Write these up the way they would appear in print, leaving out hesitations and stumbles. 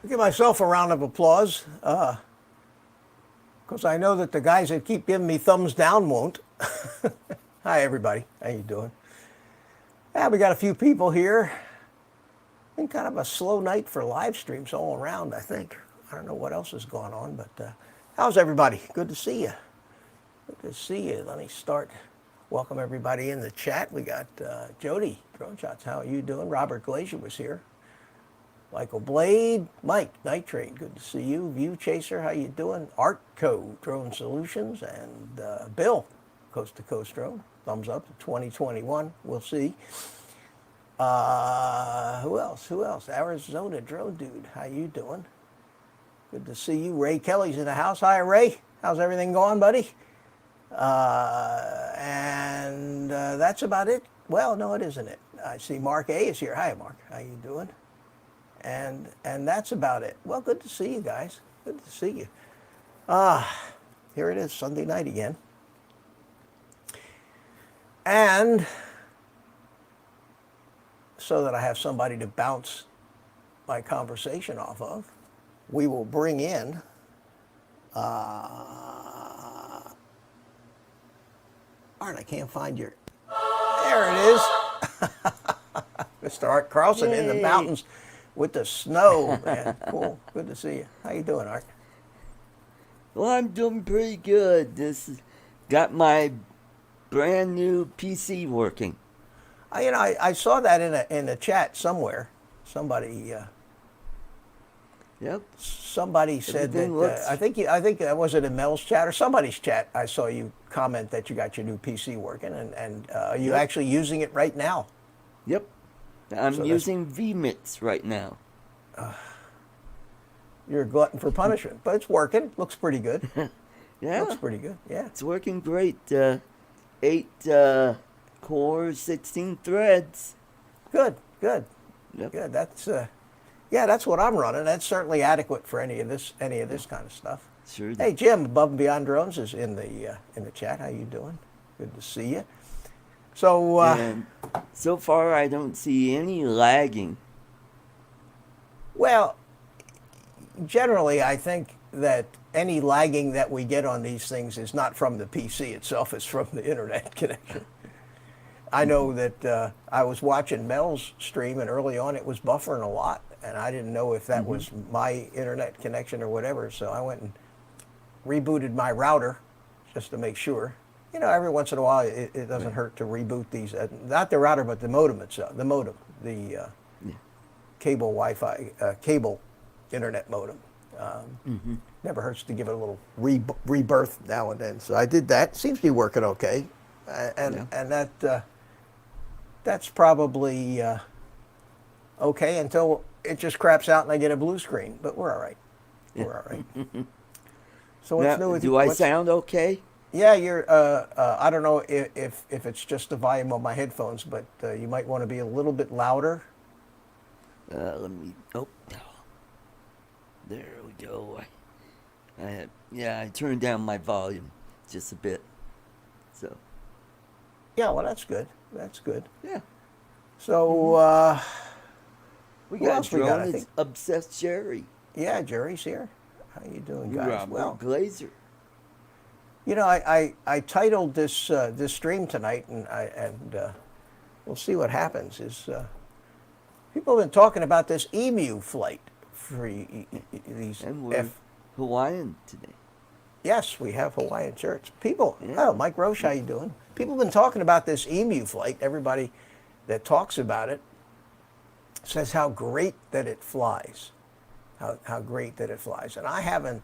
Give myself a round of applause, because I know that the guys that keep giving me thumbs down won't. Hi, everybody. How you doing? Yeah, we got a few people here. Been kind of a slow night for live streams all around, I think. I don't know what else is going on, but how's everybody? Good to see you. Good to see you. Let me start. Welcome everybody in the chat. We got Jody, Drone Shots. How are you doing? Robert Glazier was here. Michael Blade, Mike, Nitrate, good to see you. View Chaser, how you doing? Artco, Drone Solutions, and Bill, Coast to Coast Drone. Thumbs up to 2021, we'll see. Who else? Arizona Drone Dude, how you doing? Good to see you. Ray Kelly's in the house. Hi, Ray. How's everything going, buddy? And that's about it. Well, no, it isn't it. I see Mark A is here. Hi, Mark. How you doing? And that's about it. Well, good to see you guys. Good to see you. Here it is, Sunday night again. And so that I have somebody to bounce my conversation off of, we will bring in Art, I can't find your... There it is. Mr. Art Carlson. Yay. In the mountains with the snow. Man, cool. Good to see you. How you doing, Art? Well, I'm doing pretty good. Got my brand new PC working. I saw that in a chat somewhere. Somebody. Yep. Somebody said that. I think that was it in Mel's chat or somebody's chat. I saw you comment that you got your new PC working, and are you actually using it right now? Yep. I'm using vMix right now. You're a glutton for punishment, but it's working. Looks pretty good. Yeah. Looks pretty good. Yeah. It's working great. 8 cores, 16 threads. Good. Yep. Good. That's that's what I'm running. That's certainly adequate for any of this kind of stuff. Sure. Hey, Jim, Above and Beyond Drones is in the chat. How you doing? Good to see you. So and so far, I don't see any lagging. Well, generally, I think that any lagging that we get on these things is not from the PC itself; it's from the internet connection. I know that I was watching Mel's stream, and early on it was buffering a lot, and I didn't know if that was my internet connection or whatever. So I went and rebooted my router just to make sure. You know, every once in a while, it doesn't hurt to reboot these. Not the router, but the modem itself. The modem, the cable Wi-Fi, cable internet modem. Never hurts to give it a little rebirth now and then. So I did that. Seems to be working okay, and that's probably okay until it just craps out and I get a blue screen. But we're all right. We're all right. So what's new with you? Do I sound okay? Yeah, you're. I don't know if it's just the volume of my headphones, but you might want to be a little bit louder. Let me. Oh, there we go. I turned down my volume just a bit. So. Yeah, well, that's good. That's good. Yeah. So we got Drone Obsessed Jerry. Yeah, Jerry's here. How you doing, guys? Robert well, Glazer. You know, I titled this this stream tonight, and we'll see what happens. Is people have been talking about this EMUflight for these and we're Hawaiian today. Yes, we have Hawaiian shirts. People, oh, Mike Roche, how you doing? People have been talking about this EMUflight. Everybody that talks about it says how great that it flies. How great that it flies. And I haven't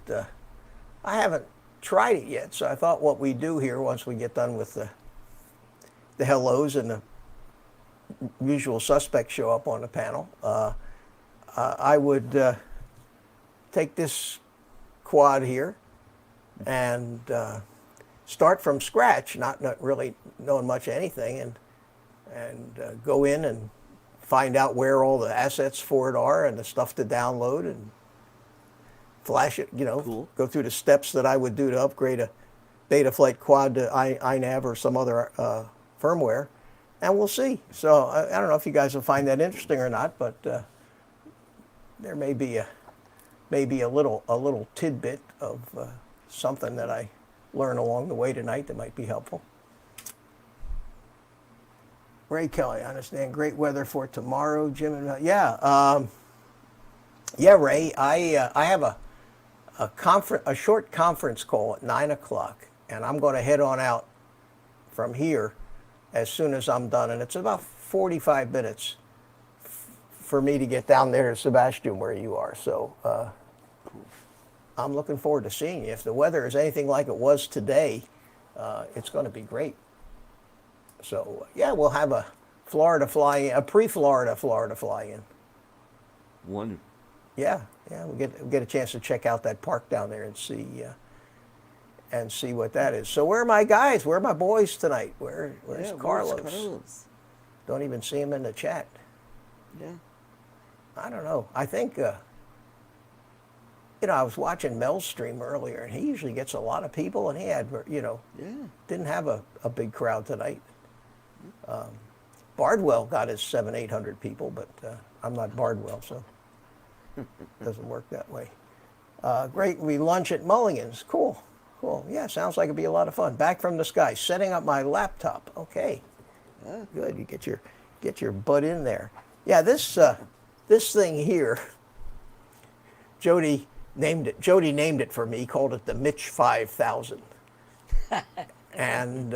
tried it yet, so I thought what we do here once we get done with the hellos and the usual suspects show up on the panel, I would take this quad here and start from scratch, not really knowing much of anything, and go in and find out where all the assets for it are and the stuff to download and flash it, Cool. go through the steps that I would do to upgrade a Betaflight quad to INAV or some other firmware, and we'll see. So I don't know if you guys will find that interesting or not, but there may be a little tidbit of something that I learn along the way tonight that might be helpful. Ray Kelly, I understand. Great weather for tomorrow, Jim. And yeah, Ray. I have a short conference call at 9 o'clock, and I'm going to head on out from here as soon as I'm done, and it's about 45 minutes for me to get down there to Sebastian where you are. So I'm looking forward to seeing you. If the weather is anything like it was today, it's going to be great. So yeah, we'll have a Florida fly-in, a pre-Florida fly-in. Wonderful. Yeah, we'll get a chance to check out that park down there and see what that is. So where are my guys? Where are my boys tonight? Where's Carlos? Where's Carlos? Don't even see him in the chat. Yeah. I don't know. I think I was watching Mel's stream earlier, and he usually gets a lot of people, and he had didn't have a big crowd tonight. Bardwell got his 700-800 people, but I'm not Bardwell, so it doesn't work that way. Great, we lunch at Mulligan's. Cool. Yeah, sounds like it'd be a lot of fun. Back from the sky, setting up my laptop. Okay, good. You get your butt in there. Yeah, this thing here, Jody named it for me. He called it the Mitch 5000, and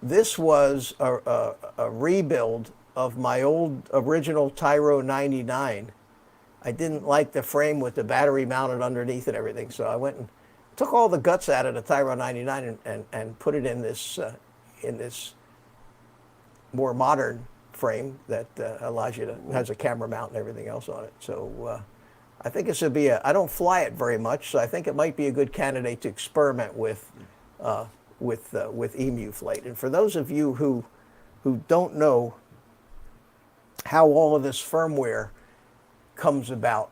this was a rebuild of my old original Tyro99. I didn't like the frame with the battery mounted underneath and everything, so I went and took all the guts out of the Tyro99 and put it in this more modern frame that allows you to, has a camera mount and everything else on it. So I think this would be I don't fly it very much, so I think it might be a good candidate to experiment with EMUflight. And for those of you who don't know how all of this firmware comes about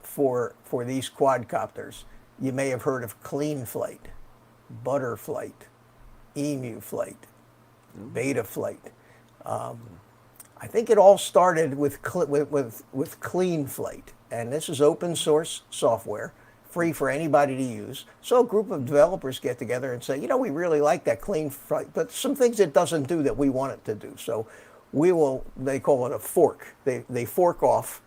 for these quadcopters, you may have heard of CleanFlight, Butterflight, EMUflight, Betaflight. I think it all started with CleanFlight, and this is open source software, free for anybody to use. So a group of developers get together and say, we really like that CleanFlight, but some things it doesn't do that we want it to do. So they call it a fork. They fork off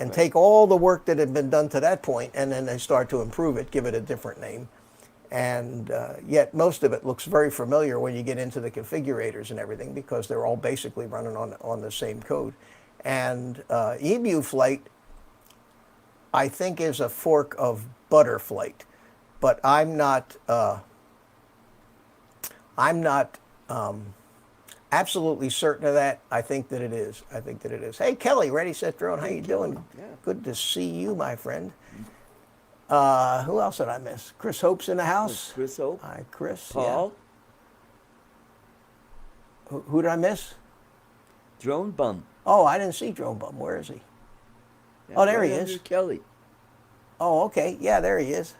and take all the work that had been done to that point, and then they start to improve it, give it a different name. And yet most of it looks very familiar when you get into the configurators and everything, because they're all basically running on the same code. And EMUflight, I think, is a fork of Butterflight, but I'm not absolutely certain of that. I think that it is. Hey, Kelly, Ready, Set, Drone. How you doing? Yeah. Good to see you, my friend. Who else did I miss? Chris Hope's in the house. Chris Hope. Hi, Chris. Paul. Yeah. Who did I miss? Drone Bum. Oh, I didn't see Drone Bum. Where is he? Yeah, Oh, there right he under is. Kelly. Oh, okay. Yeah, there he is.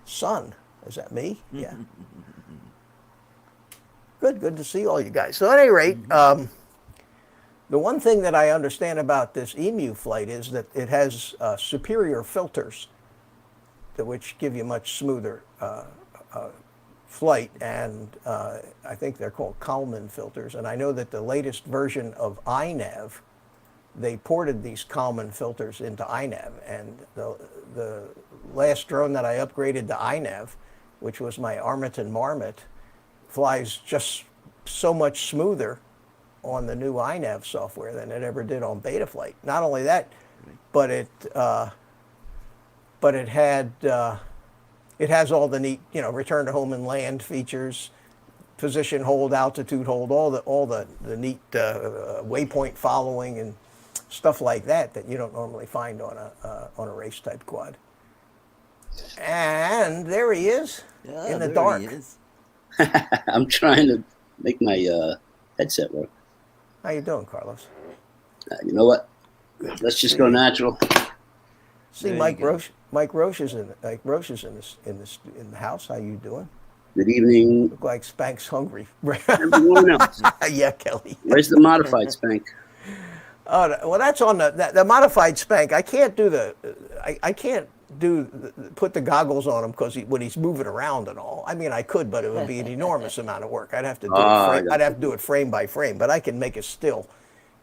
Son. Is that me? Yeah. Good to see all you guys. So at any rate, the one thing that I understand about this EMUflight is that it has superior filters, which give you much smoother flight, and I think they're called Kalman filters. And I know that the latest version of INAV, they ported these Kalman filters into INAV, and the last drone that I upgraded to INAV, which was my Armiton Marmot, flies just so much smoother on the new INAV software than it ever did on Betaflight. Not only that, but it has all the neat, return to home and land features, position hold, altitude hold, all the neat waypoint following and stuff like that you don't normally find on a race type quad. And there he is in the dark. He is. I'm trying to make my headset work. How you doing, Carlos? You know what? Let's just go natural. See, There Mike you go. Roche. Mike Roche is in the house. How you doing? Good evening, Look like Spank's hungry. everyone else. Yeah, Kelly. Where's the modified spank? Oh, well, that's on the modified Spank. I can't do put the goggles on him because when he's moving around and all. I mean, I could, but it would be an enormous amount of work. I'd have to do I'd have to do it frame by frame. But I can make it still,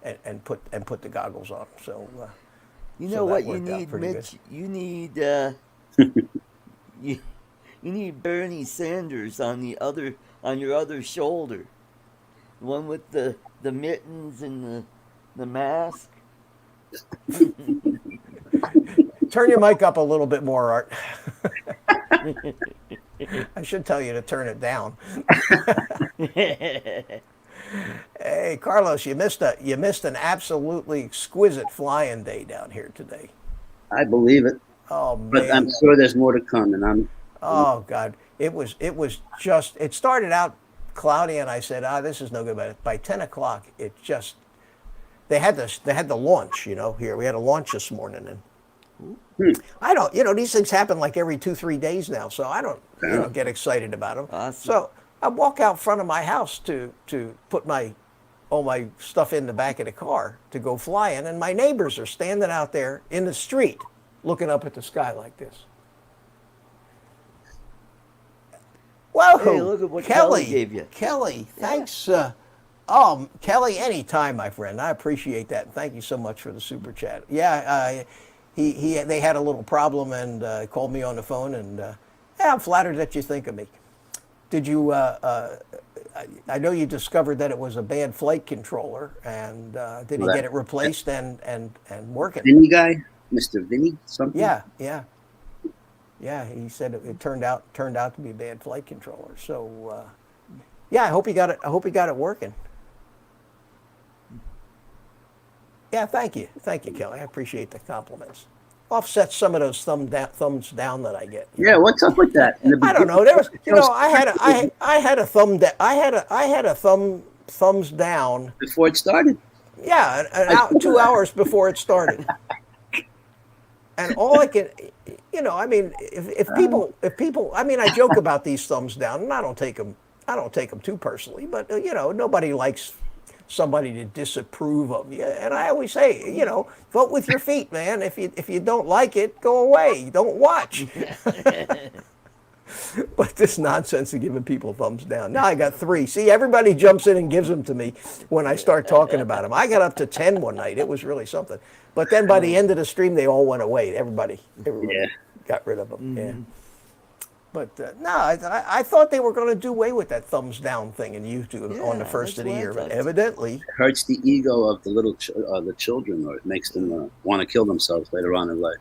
and put the goggles on. So. You So know that what you worked out need, pretty Mitch? You need you need Bernie Sanders on your other shoulder, the one with the mittens and the mask. Turn your mic up a little bit more, Art. I should tell you to turn it down. Hey, Carlos, you missed an absolutely exquisite flying day down here today. I believe it, Oh man. but I'm sure there's more to come, and Oh God, it started out cloudy, and I said, this is no good. But by 10 o'clock, they had the launch. Here we had a launch this morning, and I don't, these things happen like every 2-3 days now, so I don't, get excited about them. Awesome. So I walk out front of my house to put all my stuff in the back of the car to go flying, and my neighbors are standing out there in the street looking up at the sky like this. Whoa, Hey, look at what Kelly gave you. Kelly, thanks. Kelly, anytime, my friend. I appreciate that. And thank you so much for the super chat. Yeah, they had a little problem and called me on the phone, and I'm flattered that you think of me. Did you? I know you discovered that it was a bad flight controller, and did he get it replaced and working? Vinny guy, Mr. Vinny, something. Yeah. He said it turned out to be a bad flight controller. So, I hope he got it working. Yeah, thank you, Kelly. I appreciate the compliments. Offsets some of those thumbs down that I get. Yeah, what's up with that? I don't know. There was, I had a thumbs down. Before it started. Yeah, 2 hours before it started. And all I can, if people, I joke about these thumbs down, and I don't take them too personally, but nobody likes somebody to disapprove of you. And I always say, vote with your feet, man. If you don't like it, go away. Don't watch. But this nonsense of giving people thumbs down. Now I got 3. See, everybody jumps in and gives them to me when I start talking about them. I got up to 10 one night. It was really something. But then by the end of the stream, they all went away. Everybody got rid of them. Mm-hmm. Yeah. But no, I thought they were going to do away with that thumbs down thing in YouTube on the first of the year. But evidently, it hurts the ego of the little the children, or it makes them want to kill themselves later on in life.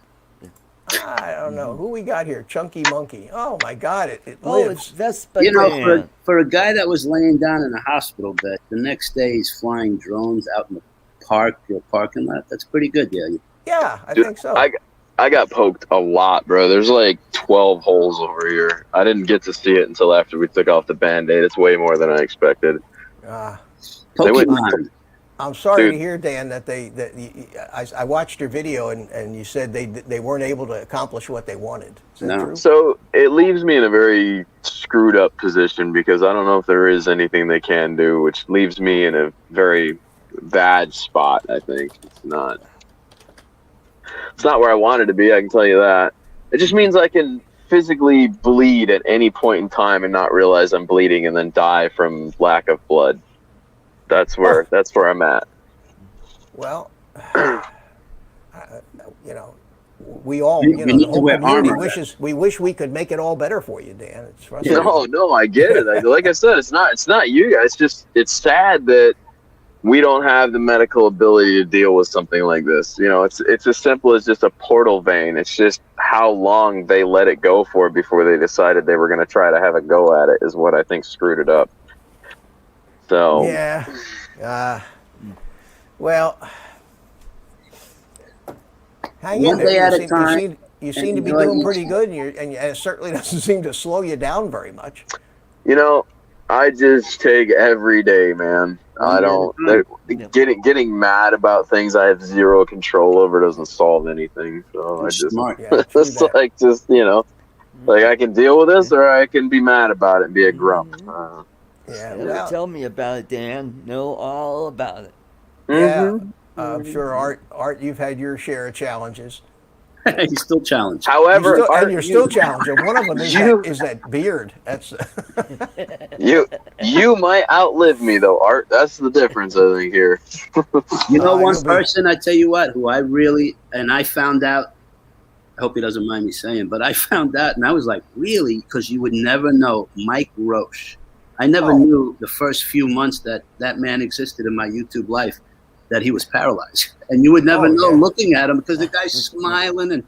I don't know who we got here. Chunky Monkey. Oh my God, it lives. It's Vespa. For a guy that was laying down in a hospital bed, the next day he's flying drones out in the parking lot. That's pretty good, yeah. Yeah, I think so. I got poked a lot, bro. There's like 12 holes over here. I didn't get to see it until after we took off the Band-Aid. It's way more than I expected. I'm sorry to hear, Dan, that I watched your video and you said they weren't able to accomplish what they wanted. Is that true? So it leaves me in a very screwed up position because I don't know if there is anything they can do, which leaves me in a very bad spot. I think it's not where I wanted to be. I can tell you that. It just means I can physically bleed at any point in time and not realize I'm bleeding and then die from lack of blood. That's where I'm at. Well, we all, the whole community we wish we could make it all better for you, Dan. It's frustrating. No, I get it. Like I said, it's not you guys. It's sad that we don't have the medical ability to deal with something like this. You know, it's as simple as just a portal vein. It's just how long they let it go for before they decided they were going to try to have a go at it is what I think screwed it up. So Yeah. Well, hang in One there. day at a time. You seem to be enjoy doing each pretty day. good, and it certainly doesn't seem to slow you down very much. you know, I just take every day, man. I don't getting mad about things I have zero control over doesn't solve anything. So I just Smart. Yeah, true it's that. like just like I can deal with this or I can be mad about it and be a grump. Yeah. Yeah, Well, tell me about it, Dan. Know all about it. yeah. Mhm. I'm sure, Art, you've had your share of challenges. He's still challenged. However, And you're still challenged. And one of them is that beard. That's you might outlive me though, Art. That's the difference I think here. You know, one you'll be- person, I tell you what, who I really, and I found out, I hope he doesn't mind me saying, but I found out, and I was like, really? Because you would never know Mike Roche. I never knew the first few months that that man existed in my YouTube life that he was paralyzed. And you would never know looking at him because the guy's smiling and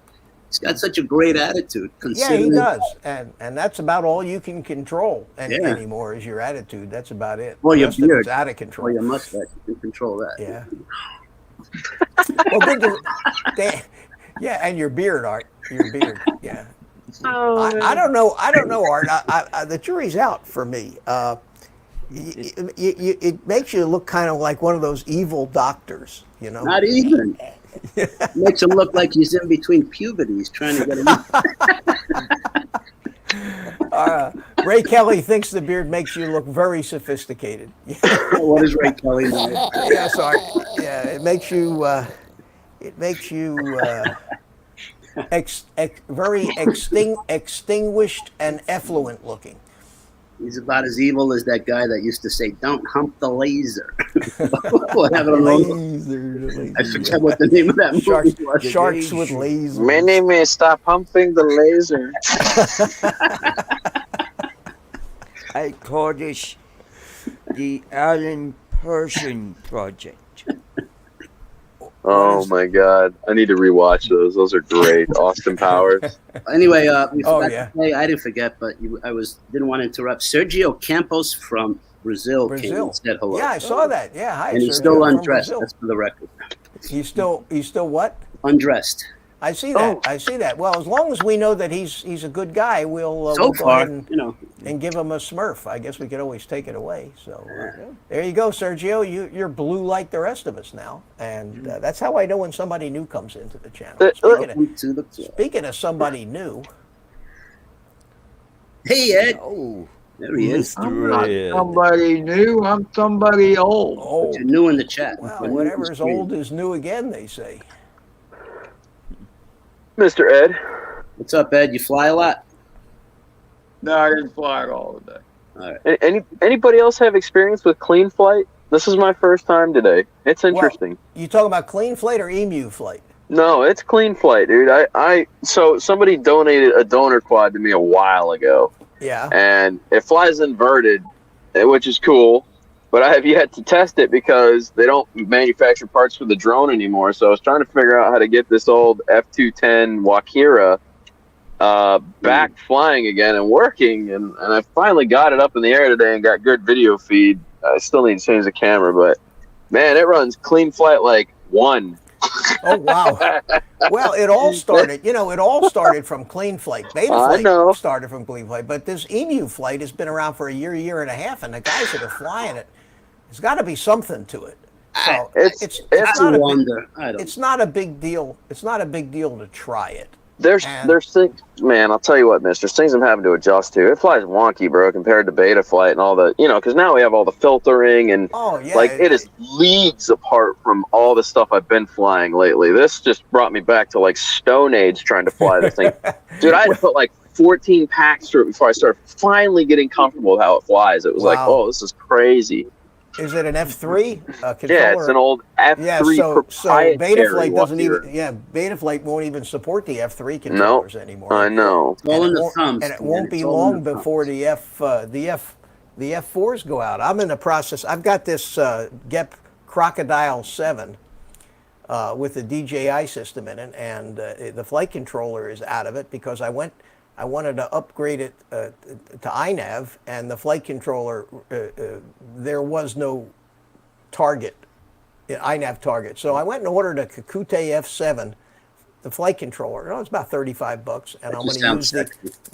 he's got such a great attitude. Yeah, he does, and that's about all you can control Yeah. anymore is your attitude. That's about it. Well, The your rest of it's beard. out of control. Or your mustache, you can control that. Yeah. Well, good to, yeah, and your beard, Art. Your beard. Yeah. I don't know, Art. The jury's out for me. It makes you look kind of like one of those evil doctors, you know. Not even. Makes him look like he's in between puberty. He's trying to get him. Ray Kelly thinks the beard makes you look very sophisticated. What is Ray Kelly now? Yeah, sorry. Yeah, it makes you very extinguished and effluent looking. He's about as evil as that guy that used to say, "Don't hump the laser." Whatever. I forget what the name of that movie was. Sharks with lasers. My name is Stop Humping the Laser. I call this the Alan Persian Project. Oh my God! I need to rewatch those. Those are great. Austin Powers. Anyway, we forgot yeah. to say, I didn't forget, but didn't want to interrupt. Sergio Campos from Brazil came and said hello. Yeah, I saw that. Yeah, hi. And he's Sergio still from undressed. Brazil. That's for the record. He's still what? Undressed. I see that. I see that. Well, as long as we know that he's a good guy, we'll So go far, ahead you know. and give him a Smurf. I guess we could always take it away. So there you go, Sergio. You're blue like the rest of us now, and that's how I know when somebody new comes into the channel. Welcome to the club. Speaking of somebody new, Hey, Ed. Oh, There he is. I'm not Red. somebody new. I'm somebody old. old. You're new in the chat. Well, You're new to whatever the is screen. old is new again, they say. Mr. Ed. What's up, Ed? You fly a lot? No, I didn't fly it all the day. All right. Anybody else have experience with clean flight? This is my first time today. It's interesting. You talking about clean flight or EMUflight? No, it's clean flight, dude. So somebody donated a donor quad to me a while ago, Yeah. and it flies inverted, which is cool. But I have yet to test it because they don't manufacture parts for the drone anymore. So I was trying to figure out how to get this old F210 Wakira back flying again and working. And I finally got it up in the air today and got good video feed. I still need to change the camera, but man, it runs clean flight like one. Oh wow! Well, it all started from clean flight. I Betaflight know. started from clean flight, but this EMUflight has been around for a year and a half, and the guys that are flying it, there's got to be something to it. So It's That's not a a big, wonder. I don't. it's not a big deal. It's not a big deal to try it. There's things, man. I'll tell you what, Mister. There's things I'm having to adjust to. It flies wonky, bro, compared to Betaflight and all the, because now we have all the filtering and Oh yeah, like it is leagues apart from all the stuff I've been flying lately. This just brought me back to like Stone Age trying to fly this thing, dude. I had to put like 14 packs through it before I started finally getting comfortable with how it flies. It was like, Wow. oh, this is crazy. Is it an F3 controller? Yeah, it's an old F3 Yeah, so proprietary. Betaflight doesn't Wakira. even. Yeah, Betaflight won't even support the F3 controllers anymore. I know. It's all in the won't- thumbs. and it man. won't be It's all in long the before thumbs. the F4s go out. I'm in the process. I've got this GEP Crocodile 7 with the DJI system in it, and the flight controller is out of it because I wanted to upgrade it to INAV, and the flight controller, there was no target, INAV target. So I went and ordered a Kakute F7, the flight controller. It's about $35, and I'm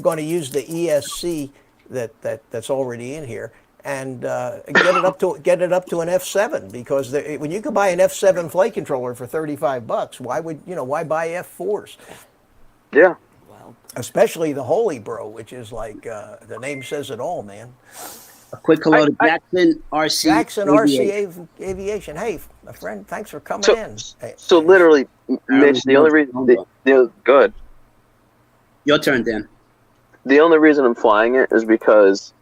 going to use the ESC that's already in here, and get it up to an F7, because when you can buy an F7 flight controller for $35, why buy F4s? Yeah. Wow. Especially the Holy Bro, which is like the name says it all, man. A quick hello to Jackson RC. Jackson RC Aviation. Hey, my friend, thanks for coming in. Hey, So literally, Mitch, the only reason, good. Your turn, Dan. The only reason I'm flying it is because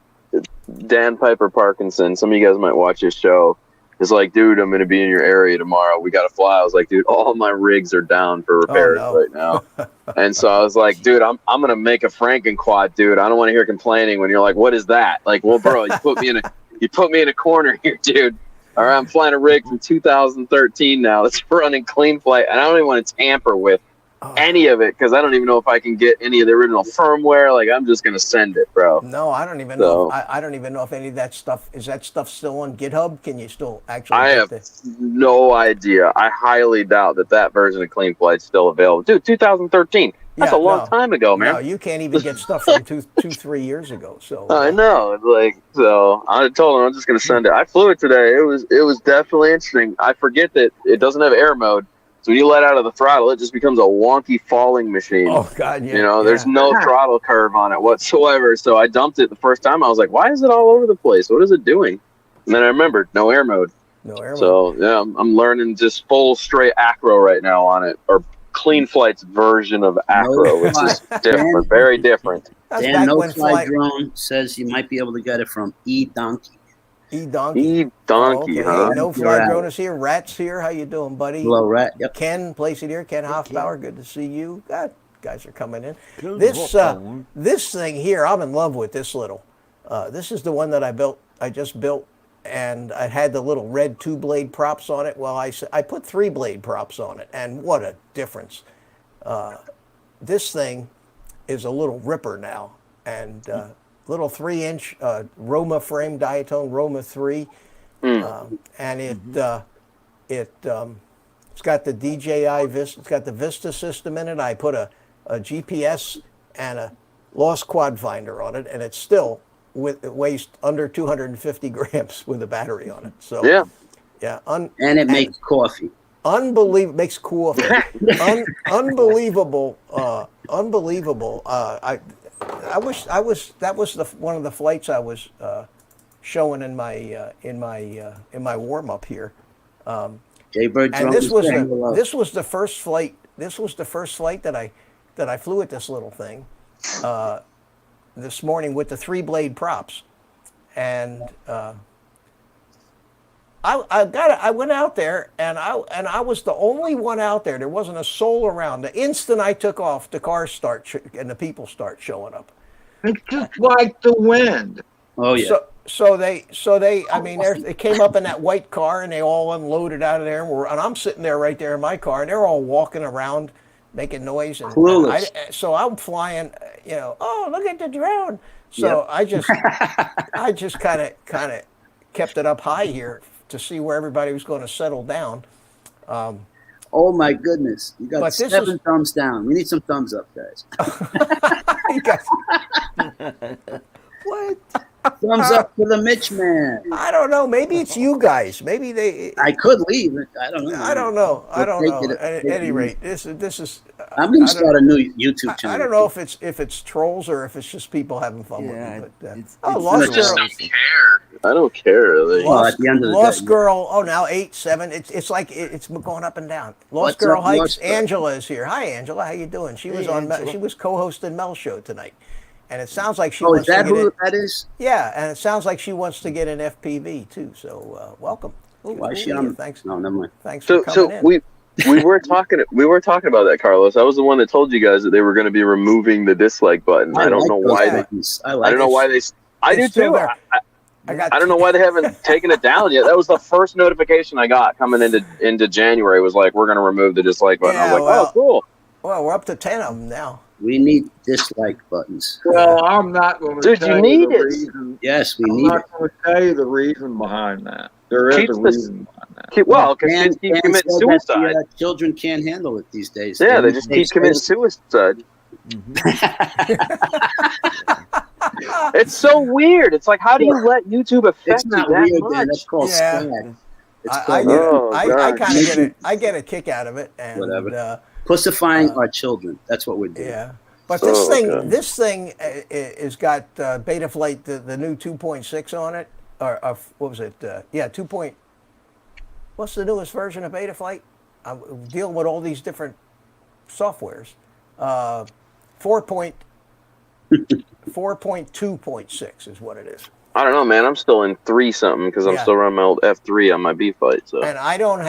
Dan Piper Parkinson, some of you guys might watch his show, is like, dude, I'm going to be in your area tomorrow. We got to fly. I was like, dude, all my rigs are down for repairs right now. And so I was like, dude, I'm going to make a Franken-quad, dude. I don't want to hear complaining when you're like, what is that? Like, well, bro, you put me in a corner here, dude. All right, I'm flying a rig from 2013 now. It's running clean flight, and I don't even want to tamper with any of it because I don't even know if I can get any of the original firmware. Like, I'm just gonna send it, bro. No, I don't even know. I don't even know if any of that stuff is still on GitHub. Can you still actually? I have no idea. I highly doubt that version of Clean Flight's still available, dude. 2013. That's a long time ago, man. No, you can't even get stuff from 3 years ago. So I know, so I told him I'm just gonna send it. I flew it today. It was definitely interesting. I forget that it doesn't have air mode. So when you let out of the throttle, it just becomes a wonky falling machine. Oh, God, yeah. You know, there's no throttle curve on it whatsoever. So I dumped it the first time. I was like, why is it all over the place? What is it doing? And then I remembered, no air mode. No air mode. So, yeah, I'm learning just full straight acro right now on it. Or Clean Flight's version of acro, which is different, very different. Dan No Fly Drone says you might be able to get it from E-Donkey. E-Donkey, huh? No Fly Drone is here. Rat's here. How you doing, buddy? Hello, Rat. Yep. Ken, place it here. Ken Hoffbauer, good to see you. God, guys are coming in. This thing here, I'm in love with this little. This is the one that I just built, and I had the little red 2-blade props on it. Well, I put 3-blade props on it, and what a difference. This thing is a little ripper now, and little 3-inch Roma frame, diatone Roma 3, and it's got the DJI Vista, it's got the Vista system in it. I put a GPS and a lost quad finder on it, and it weighs under 250 grams with a battery on it. So yeah, and it makes coffee. Unbelievable, makes coffee. Unbelievable. I wish that was one of the flights I was showing in my warm up here. Jaybird and this was the first flight. This was the first flight that I flew with this little thing this morning with the 3-blade props, and I went out there, and I was the only one out there. There wasn't a soul around. The instant I took off, the cars start and the people start showing up. It's just like the wind. Oh yeah. So they came up in that white car, and they all unloaded out of there, and I'm sitting there right there in my car, and they're all walking around making noise, and so I'm flying. Oh, look at the drone. So I just kind of kept it up high here to see where everybody was going to settle down. Oh my goodness! You got 7 thumbs down. We need some thumbs up, guys. What? Thumbs up to the Mitch man. I don't know. Maybe it's you guys. Maybe they. I could leave. I don't know. I don't know. At any rate, this is. I'm going to start a new YouTube channel. I don't know if it's trolls or if it's just people having fun with me. But Lost Girl. I don't care. I don't care. Really. At the end of the Lost day, Girl. Oh, now 8, 7. It's like it's going up and down. Lost Girl Hikes. Angela is here. Hi, Angela. How you doing? She was She was co-hosting Mel's show tonight. And it sounds like she wants to get who that is? Yeah, and it sounds like she wants to get an FPV too. So welcome. Why is she on? Thanks. No, never mind. Thanks for coming in. we were talking about that, Carlos. I was the one that told you guys that they were going to be removing the dislike button. I don't know why they. I don't know why they. I do too. I don't know why they haven't taken it down yet. That was the first notification I got coming into January. Was like, we're going to remove the dislike button. I was like, oh, cool. Well, we're up to 10 of them now. We need dislike buttons. Well, I'm not going to Dude, tell you need the it. reason. Yes, we I'm need it. not going to tell you the reason behind that. There is Keeps a the- reason behind that. Well, because kids keep Dan committing said that suicide. the, children can't handle it these days. Yeah, they just keep committing suicide. It's so weird. It's like, how do you let YouTube affect It's you not that weird, much? Dan. That's called Yeah. SCAD. It's I called get it. Oh, I God. kind of get it. I get a kick out of it, and Whatever. Pussifying our children. That's what we're doing. yeah. But this thing, okay. is got Betaflight, the new 2.6 on it, or what was it? Yeah, 2. What's the newest version of Betaflight? I'm dealing with all these different softwares. 4.2.6 is what it is. I don't know, man. I'm still in 3 something because I'm Yeah. still running my old F3 on my Betaflight. So And I didn't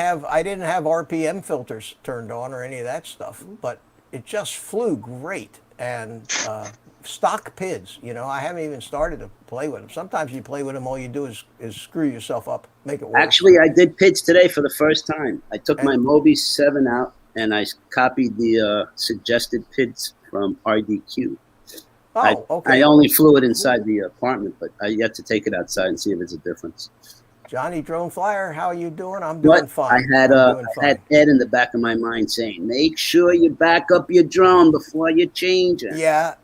have RPM filters turned on or any of that stuff, but it just flew great. And stock PIDs, I haven't even started to play with them. Sometimes you play with them, all you do is screw yourself up, make it work. Actually, I did PIDs today for the first time. I took my Mobi 7 out and I copied the suggested PIDs from RDQ. Okay. I only flew it inside the apartment, but I yet to take it outside and see if it's a difference. Johnny Drone Flyer, how are you doing? I'm doing But fine. I had I'm doing I had Ed in the back of my mind saying, "Make sure you back up your drone before you change it." Yeah,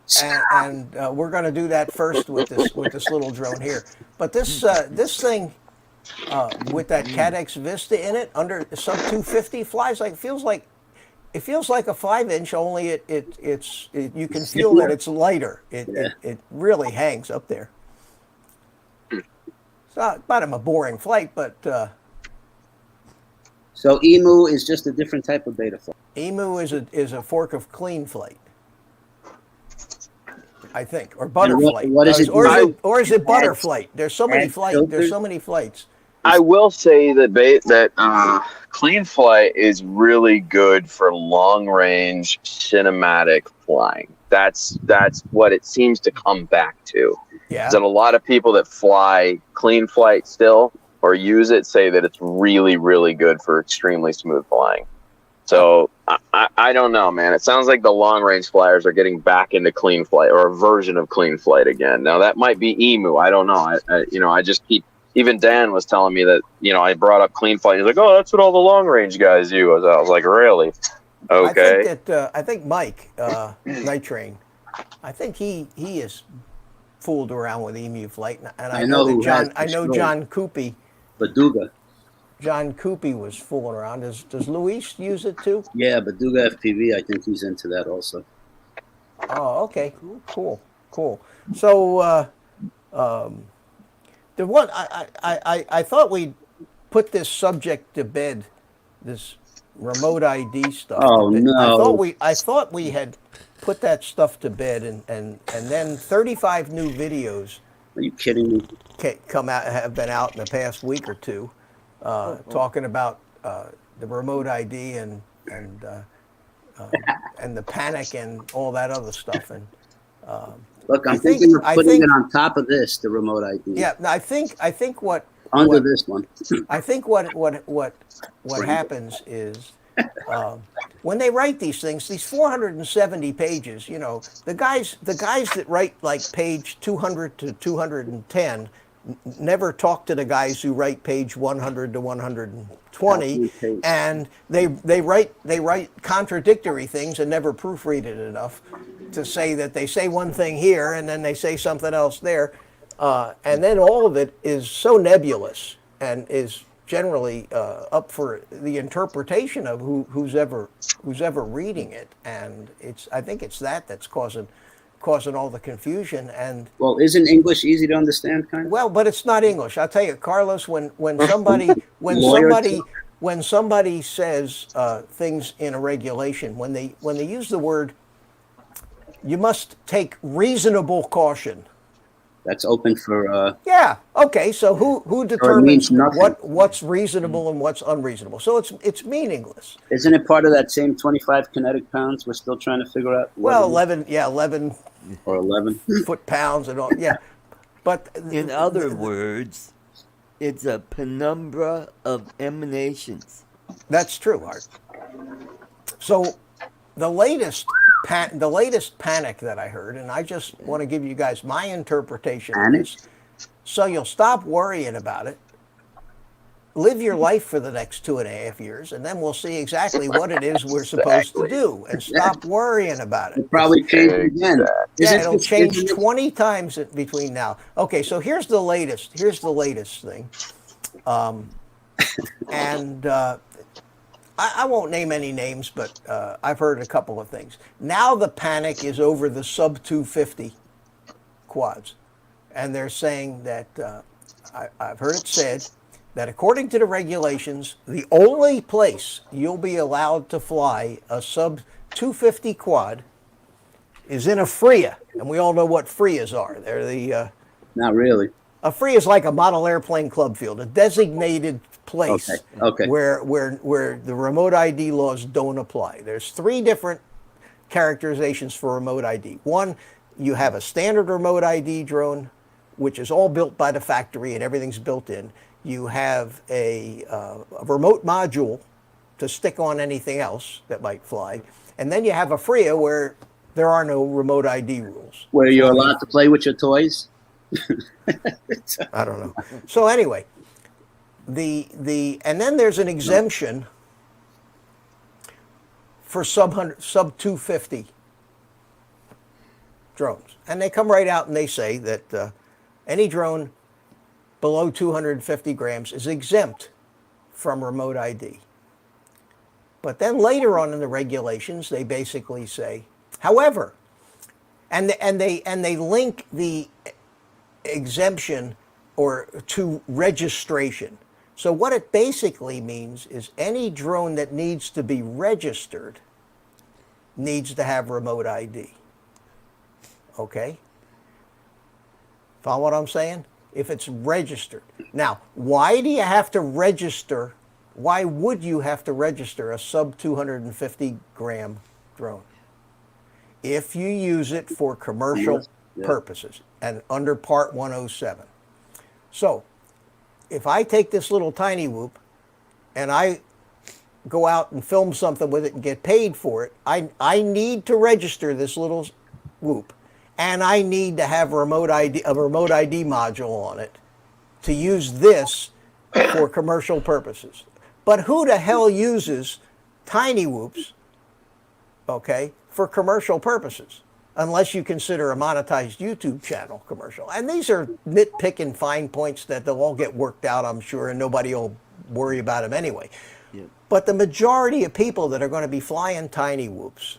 and we're going to do that first with this little drone here. But this thing with that CADX Vista in it, under sub 250, flies like feels like a 5-inch. Only you can feel that it's lighter. It really hangs up there. It's not a boring flight, but So EMU is just a different type of Betaflight. EMU is a fork of Clean Flight, I think, or Butterflight. What is it? Or is it Butterflight? There's so many flights. filters? There's so many flights. I will say that Clean Flight is really good for long range cinematic flying. That's what it seems to come back to. Yeah. Is that a lot of people that fly Clean Flight still or use it say that it's really, really good for extremely smooth flying. So I don't know, man. It sounds like the long range flyers are getting back into Clean Flight or a version of Clean Flight again. Now that might be EMU. I don't know. I just keep. Even Dan was telling me that, I brought up Clean Flight. He's like, oh, that's what all the long range guys use. I was like, really? Okay. I think Mike Night Train, I think he is fooled around with EMUflight, and I know that John Coopy. Baduga. John Coopy was fooling around. Does Luis use it too? Yeah, Baduga FPV. I think he's into that also. Oh, okay, cool. So the one I thought we'd put this subject to bed, this remote ID stuff. Oh no! I thought we had put that stuff to bed, and then 35 new videos. Are you kidding me? Have been out in the past week or two, talking about the remote ID and the panic and all that other stuff. And look, I'm thinking of putting it on top of this, the remote ID. Yeah, I think what under this one. I think what happens is when they write these things, these 470 pages, the guys that write like page 200 to 210 never talk to the guys who write page 100 to 120, and they write contradictory things and never proofread it enough to say that they say one thing here and then they say something else there, and then all of it is so nebulous and is generally up for the interpretation of who's ever reading it, and I think it's that's causing all the confusion. And well, isn't English easy to understand, kind of? Well, but it's not English. I'll tell you, Carlos, when somebody says things in a regulation, when they use the word, you must take reasonable caution. That's open for. Yeah. Okay. So who determines nothing. what's reasonable and what's unreasonable? So it's meaningless. Isn't it part of that same 25 kinetic pounds? We're still trying to figure out. Well, 11 or 11 foot pounds and all. Yeah. But In other words, it's a penumbra of emanations. that's true, Art. So the latest panic that I heard, and I just want to give you guys my interpretation of Panic? this, so you'll stop worrying about it. Live your life for the next 2.5 years, and then we'll see exactly what it is we're supposed to do, and stop worrying about it. It probably changed again. Exactly. Yeah, Isn't it'll this- change isn't it- 20 times between now. Okay, so here's the latest. Here's the latest thing. And I won't name any names, but I've heard a couple of things. Now the panic is over the sub 250 quads. And they're saying that, I've heard it said, that according to the regulations, the only place you'll be allowed to fly a sub 250 quad is in a FRIA. And we all know what FRIAs are. They're the... Not really. A FRIA is like a model airplane club field, a designated place Okay. Where the remote ID laws don't apply. There's 3 different characterizations for remote ID. One, you have a standard remote ID drone, which is all built by the factory and everything's built in. You have a remote module to stick on anything else that might fly. And then you have a FRIA where there are no remote ID rules. Where you're allowed to play with your toys? I don't know. So anyway, and then there's an exemption for sub 250 drones, and they come right out and they say that any drone below 250 grams is exempt from remote ID. But then later on in the regulations, they basically say, however, and they link the exemption or to registration. So what it basically means is any drone that needs to be registered needs to have remote ID. Okay? Follow what I'm saying? If it's registered. Now, why do you have to register? Why would you have to register a sub 250 gram drone? If you use it for commercial purposes and under Part 107. So, if I take this little tiny whoop and I go out and film something with it and get paid for it, I need to register this little whoop, and I need to have a remote ID module on it to use this for commercial purposes. But who the hell uses tiny whoops, okay, for commercial purposes? Unless you consider a monetized YouTube channel commercial. And these are nitpicking fine points that they'll all get worked out, I'm sure, and nobody will worry about them anyway. Yeah. But the majority of people that are going to be flying tiny whoops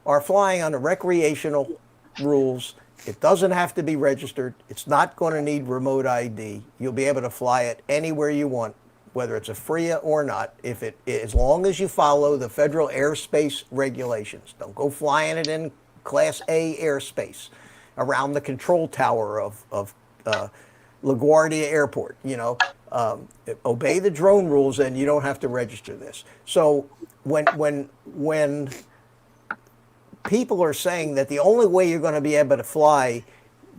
are flying under recreational rules. It doesn't have to be registered. It's not going to need remote ID. You'll be able to fly it anywhere you want, whether it's a FRIA or not, as long as you follow the federal airspace regulations. Don't go flying it in Class A airspace around the control tower of LaGuardia Airport. You know, obey the drone rules, and you don't have to register this. So when people are saying that the only way you're going to be able to fly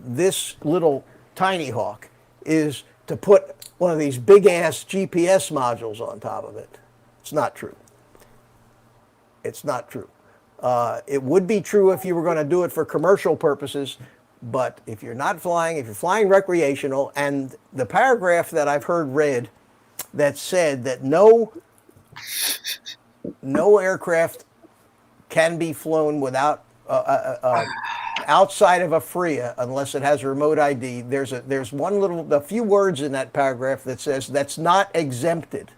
this little Tinyhawk is to put one of these big-ass GPS modules on top of it, it's not true. It's not true. It would be true if you were going to do it for commercial purposes, but if you're not flying, if you're flying recreational, and the paragraph that I've heard read that said that no aircraft can be flown without outside of a FRIA unless it has a remote ID. There's a few words in that paragraph that says that's not exempted.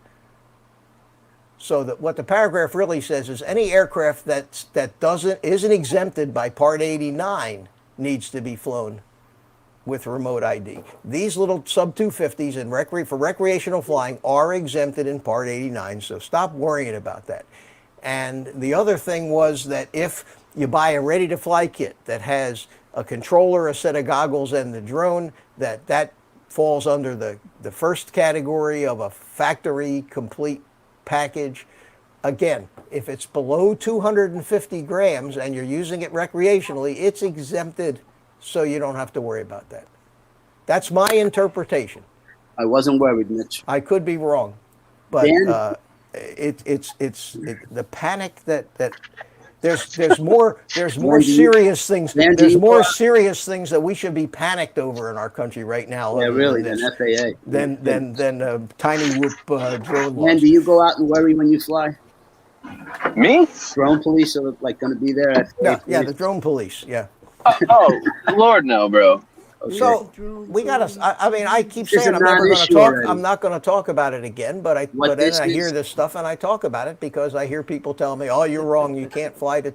So that what the paragraph really says is any aircraft that isn't exempted by Part 89 needs to be flown with remote ID. These little sub 250s and for recreational flying are exempted in Part 89, so stop worrying about that. And the other thing was that if you buy a ready-to-fly kit that has a controller, a set of goggles, and the drone, that falls under the first category of a factory complete package. Again, if it's below 250 grams and you're using it recreationally, it's exempted so you don't have to worry about that. That's my interpretation. I wasn't worried, Mitch. I could be wrong, but Dan? it's the panic that there's more Dan, serious things. Dan, do There's you more go out- serious things that we should be panicked over in our country right now. Yeah, other really, than than this, FAA. than tiny whoop drone Dan, laws. do you go out and worry when you fly? Me? Drone police are like going to be there. Yeah, the drone police. Yeah. Oh, Lord, no, bro. Okay. So we got to. I mean, I keep This is saying a I'm never going to non-issue talk. already. I'm not going to talk about it again. But What then this I hear is- this stuff and I talk about it because I hear people tell me, "Oh, you're wrong. You can't fly to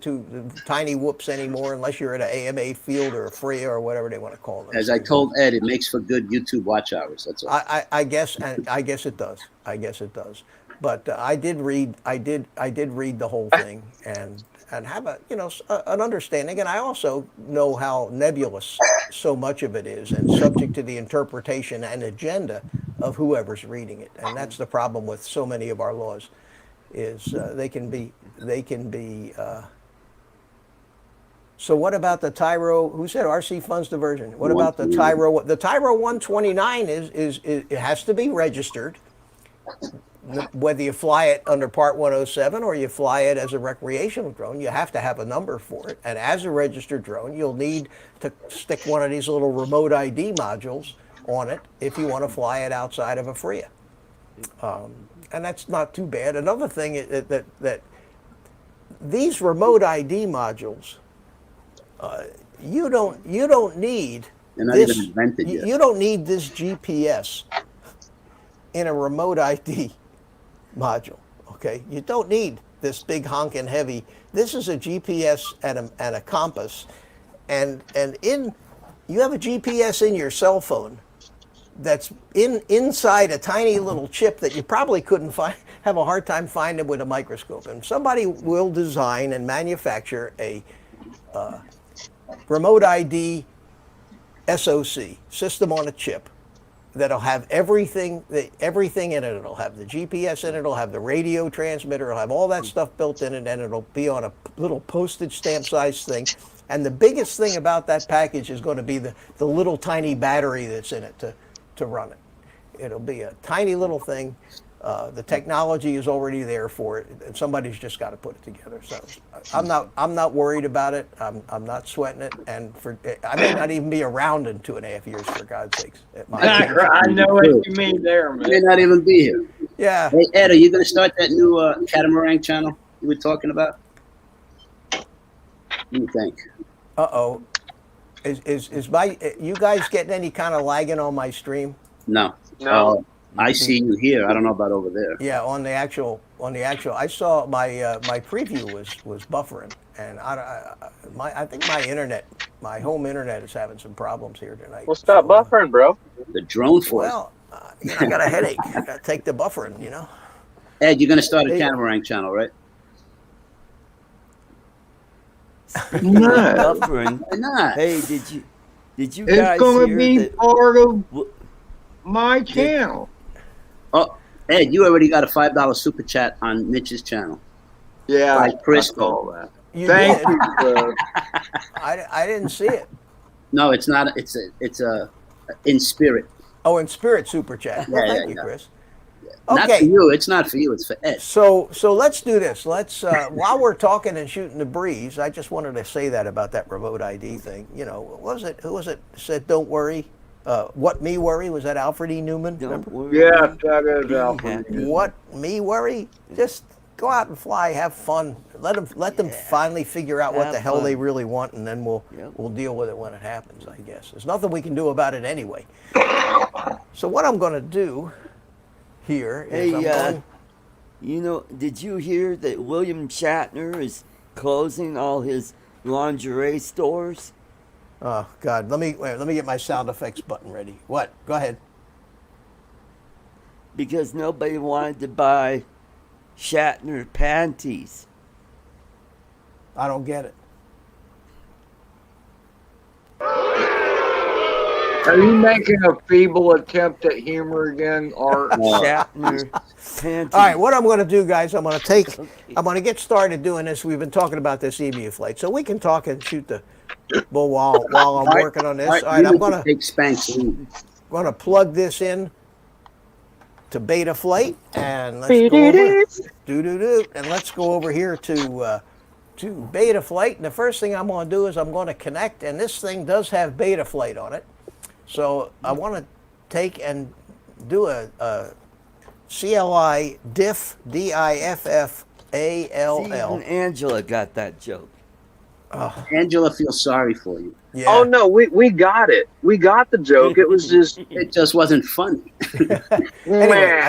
tiny whoops anymore unless you're at an AMA field or a FRIA or whatever they want to call them." As I told Ed, it makes for good YouTube watch hours. That's all. I guess, and I guess it does. I guess it does. But I did read the whole thing and have an understanding. And I also know how nebulous so much of it is and subject to the interpretation and agenda of whoever's reading it. And that's the problem with so many of our laws, is they can be. So what about the Tyro? Who said RC funds diversion? What about the Tyro? The Tyro129 it has to be registered. Whether you fly it under Part 107 or you fly it as a recreational drone, you have to have a number for it. And as a registered drone, you'll need to stick one of these little remote ID modules on it if you want to fly it outside of a FRIA. And that's not too bad. Another thing is that these remote ID modules, you don't need They're not this. even invented yet. You don't need this GPS in a remote ID module. Okay, you don't need this big honking heavy. This is a GPS and a compass, and you have a GPS in your cell phone that's inside a tiny little chip that you probably couldn't have a hard time finding with a microscope. And somebody will design and manufacture a remote ID SoC, system on a chip, that'll have everything in it. It'll have the GPS in it, it'll have the radio transmitter, it'll have all that stuff built in it, and it'll be on a little postage stamp size thing. And the biggest thing about that package is going to be the little tiny battery that's in it to run it. It'll be a tiny little thing. The technology is already there for it, and somebody's just got to put it together. So I'm not worried about it. I'm not sweating it, and I may not even be around in 2.5 years, for God's sakes. At my age. I know what you mean there, You may man. not even be here. Yeah. Hey, Ed, are you going to start that new catamaran channel you were talking about? What do you think? Uh-oh. Is my you guys getting any kind of lagging on my stream? No. No. I see you here. I don't know about over there. Yeah, on the actual. I saw my my preview was buffering, and I think my home internet is having some problems here tonight. Well, stop So, buffering, bro. The drone force. Well, I got a headache. I got to take the buffering, Ed, you're going to start a catamaran channel, right? No. Buffering. Why not? Hey, did you It's guys going to hear be that? part of w- my channel. Oh, Ed, you already got a $5 super chat on Mitch's channel. Yeah, Like I Crisco. saw that. You Thank did. you, bro. I didn't see it. No, it's not. It's a in spirit. Oh, in spirit super chat. Well, Yeah, thank you, yeah. Chris. Not for Okay. you. It's not for you. It's for Ed. So let's do this. Let's while we're talking and shooting the breeze, I just wanted to say that about that remote ID thing. What was it? Who was it? Said, "Don't worry." What me worry? Was that Alfred E. Newman? Don't Remember? worry. Yes, that is Be Alfred. happy. What me worry? Just go out and fly, have fun. Let them finally figure out what Have the hell they fun. really want, and then we'll deal with it when it happens. I guess there's nothing we can do about it anyway. So what I'm going to do here is Hey, did you hear that William Shatner is closing all his lingerie stores? oh God, let me get my sound effects button ready. What? Go ahead. Because nobody wanted to buy Shatner panties. I don't get it. Are you making a feeble attempt at humor again, Art? Shatner panties. All right, what I'm going to do, guys, I'm going to get started doing this. We've been talking about this EMUflight, so we can talk and shoot the Well, while I'm working on this, all right, you I'm need to gonna take Spank's lead. plug this in to Betaflight, and let's go over and let's go over here to Betaflight. And the first thing I'm going to do is I'm going to connect, and this thing does have Betaflight on it, so I want to take and do a CLI diff DIFF See, even ALL. Angela got that joke. Angela feels sorry for you. Yeah. Oh no, we got it. We got the joke. It was just It just wasn't funny. Anyway,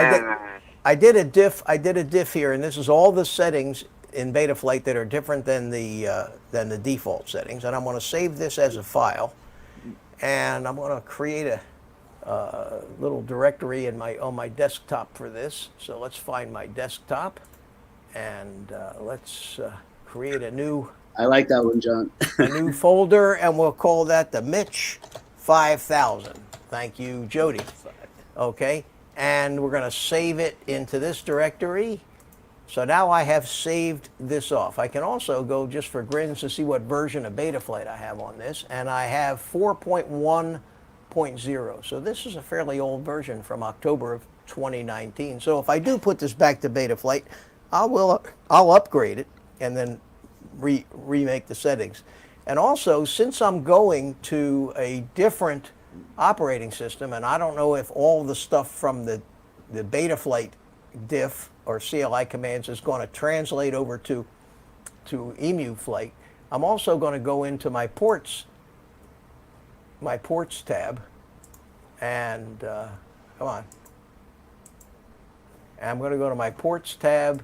I did a diff here, and this is all the settings in Betaflight that are different than the default settings. And I'm going to save this as a file, and I'm going to create a little directory on my desktop for this. So let's find my desktop, and let's create a new I like that one, John. folder, and we'll call that the Mitch 5000. Thank you, Jody. Okay, and we're going to save it into this directory. So now I have saved this off. I can also go, just for grins, to see what version of Betaflight I have on this, and I have 4.1.0. So this is a fairly old version from October of 2019. So if I do put this back to Betaflight, I'll upgrade it and then remake the settings. And also, since I'm going to a different operating system, and I don't know if all the stuff from the Betaflight diff or CLI commands is going to translate over to EMUflight, I'm also going to go into my ports tab, and come on. And I'm going to go to my ports tab.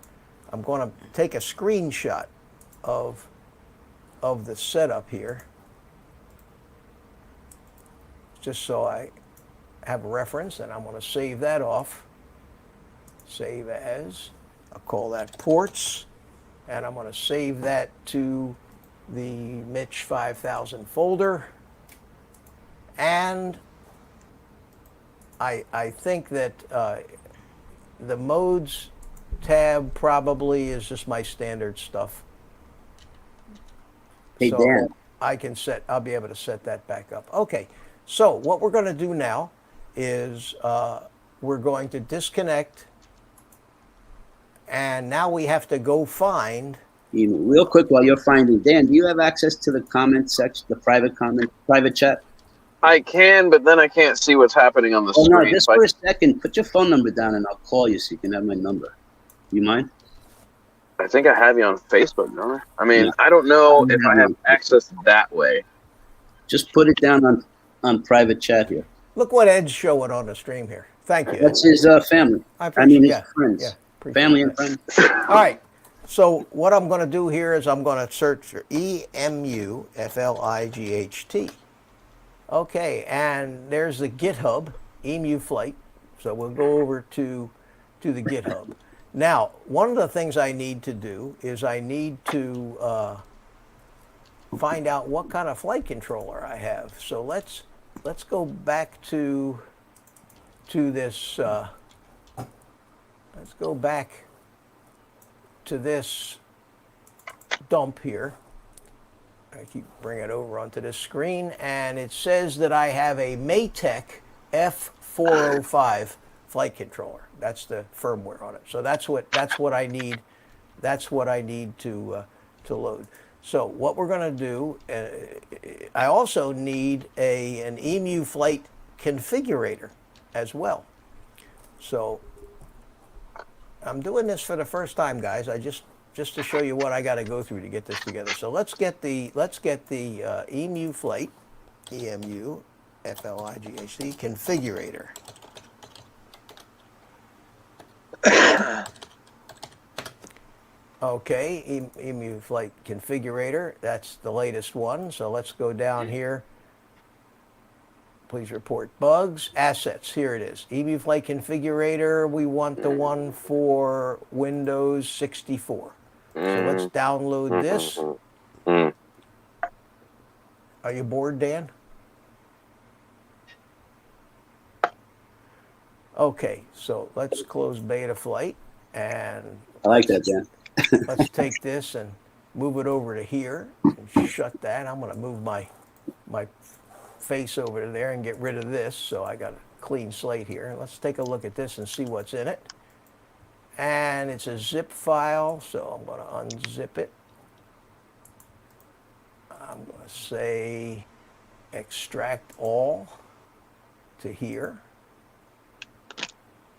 I'm going to take a screenshot of the setup here, just so I have a reference, and I'm going to save that off. Save as. I'll call that ports, and I'm going to save that to the Mitch 5000 folder. And I think that the modes tab probably is just my standard stuff. Hey, So Dan. I'll be able to set that back up. Okay, so what we're going to do now is we're going to disconnect, and now we have to go find. Real quick, while you're finding, Dan, do you have access to the comment section, the private chat? I can, but then I can't see what's happening on the Oh, no, screen. just So for a second, put your phone number down and I'll call you so you can have my number. You mind? I think I have you on Facebook, don't I? I mean, No. I don't know if I have access that way. Just put it down on private chat here. Look what Ed's showing on the stream here. Thank you. That's his family. I I mean, his appreciate- friends. yeah, appreciate Family that. and friends. All right. So what I'm going to do here is I'm going to search for EMUflight. Okay, and there's the GitHub, EMUflight. So we'll go over to the GitHub. Now, one of the things I need to do is I need to find out what kind of flight controller I have. So let's go back to this. Let's go back to this dump here. I keep bringing it over onto this screen, and it says that I have a Maytech F405 flight controller. That's the firmware on it. So that's what I need. That's what I need to load. So what we're going to do, I also need an EMUflight configurator as well. So I'm doing this for the first time, guys. I just to show you what I got to go through to get this together. So let's get the EMUflight, EMUflight configurator. Okay, EMUflight configurator. That's the latest one. So let's go down here. Please report bugs. Assets, here it is. EMUflight configurator, we want the one for Windows 64. So let's download this. Are you bored, Dan? Okay, so let's close Betaflight, and I like that, Dan. let's take this and move it over to here and shut that. I'm going to move my face over to there and get rid of this. So I got a clean slate here. Let's take a look at this and see what's in it. And it's a zip file, so I'm going to unzip it. I'm going to say extract all to here.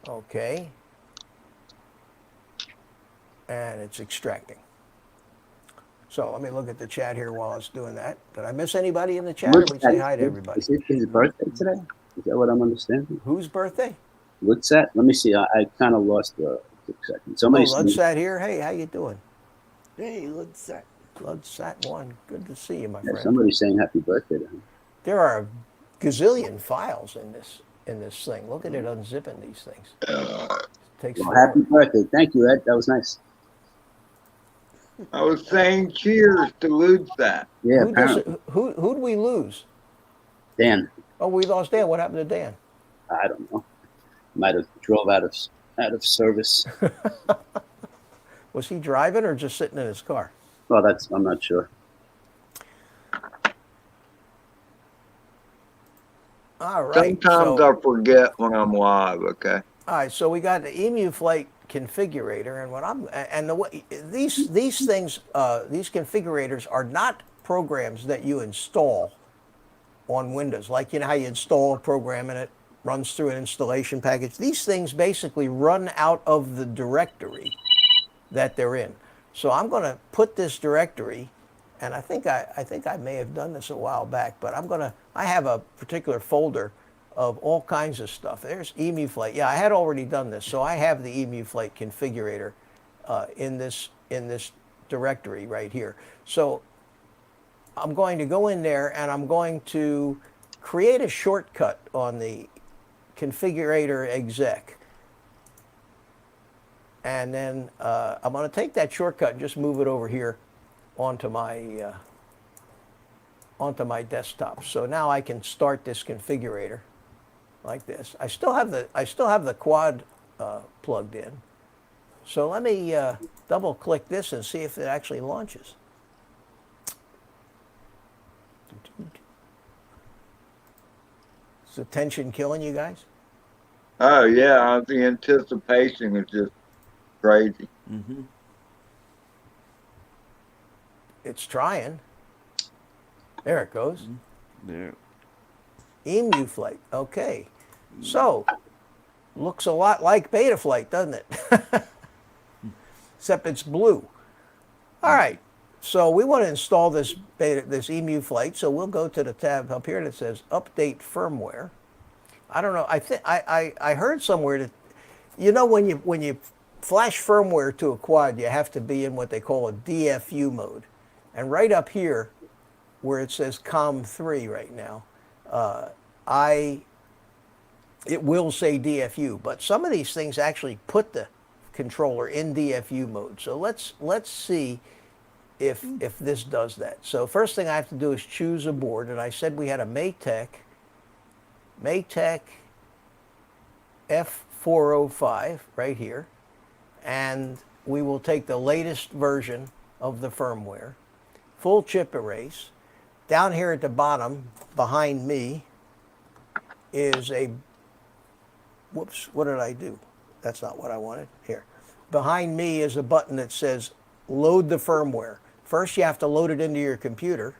Okay. And it's extracting. So let me look at the chat here while it's doing that. Did I miss anybody in the chat? Or we say hi to everybody. Is it his birthday today? Is that what I'm understanding? Whose birthday? What's that? Let me see. I kind of lost the second. Somebody Ludsat here. Hey, how you doing? Hey, Ludsat. Ludsat1. Good to see you, my yeah, friend. somebody's saying happy birthday to him. There are a gazillion files in this thing. Look at it unzipping these things. Takes Well, happy birthday. Thank you, Ed. That was nice. I was saying cheers to Ludsat. Yeah, apparently. Who'd we lose? Dan. Oh, we lost Dan. What happened to Dan? I don't know. Might have drove out of service. Was he driving or just sitting in his car? Well, I'm not sure. All right. Sometimes I forget when I'm live. Okay. All right. So we got the EMUflight configurator, and these things, these configurators are not programs that you install on Windows. Like, you know how you install a program and it runs through an installation package. These things basically run out of the directory that they're in. So I'm going to put this directory, and I think I may have done this a while back, but I have a particular folder of all kinds of stuff. There's EMUflight. Yeah, I had already done this, so I have the EMUflight configurator in this directory right here. So I'm going to go in there and I'm going to create a shortcut on the configurator exec. And then I'm going to take that shortcut and just move it over here onto my desktop. So now I can start this configurator like this. I still have the quad plugged in. So let me double click this and see if it actually launches. Is the tension killing you guys? Oh yeah, the anticipation is just crazy. Mm-hmm. It's trying. There it goes. There. EMUflight. Okay. So, looks a lot like Betaflight, doesn't it? Except it's blue. All right. So we want to install this EMUflight. So we'll go to the tab up here that says Update Firmware. I don't know. I heard somewhere that, you know, when you flash firmware to a quad, you have to be in what they call a DFU mode. And right up here, where it says COM3 right now, it will say DFU, but some of these things actually put the controller in DFU mode. So let's see if this does that. So first thing I have to do is choose a board, and I said we had a Maytech F405 right here, and we will take the latest version of the firmware. Full chip erase. Down here at the bottom, behind me, is a, whoops, what did I do? That's not what I wanted. Here. Behind me is a button that says load the firmware. First you have to load it into your computer,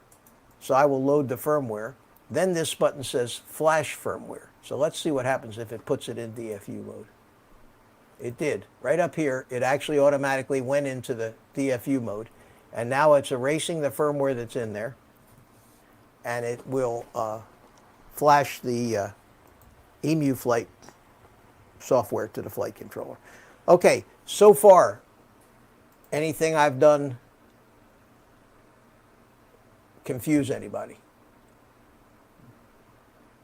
so I will load the firmware. Then this button says flash firmware. So let's see what happens if it puts it in DFU mode. It did. Right up here, it actually automatically went into the DFU mode. And now it's erasing the firmware that's in there. And it will flash the EMUflight software to the flight controller. Okay, so far, anything I've done confuse anybody?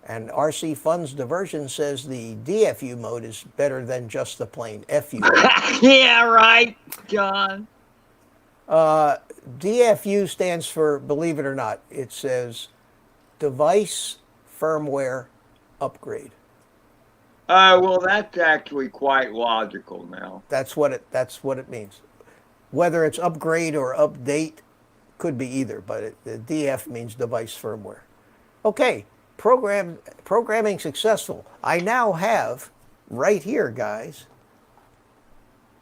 And RC Funds Diversion says the DFU mode is better than just the plain FU mode. Yeah, right, John. DFU stands for, believe it or not, it says Device Firmware Upgrade. Well, that's actually quite logical now. That's what it means. Whether it's upgrade or update, could be either, but the DF means device firmware. Okay, programming successful. I now have right here, guys,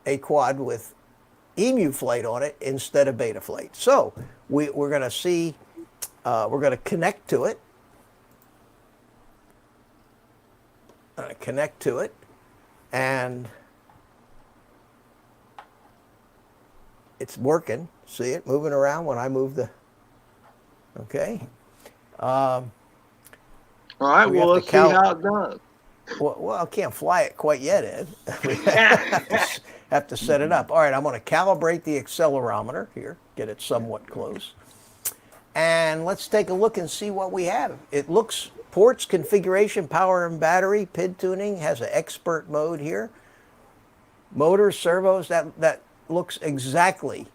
a quad with EMUflight on it instead of Betaflight. So we're going to see, we're going to connect to it. And it's working. See it moving around when I move the, okay. All right, We well, have let's to see how it does. Well, I can't fly it quite yet, Ed. We have to set it up. All right, I'm going to calibrate the accelerometer here, get it somewhat close. And let's take a look and see what we have. It looks, ports, configuration, power and battery, PID tuning, has an expert mode here. Motors, servos, that looks exactly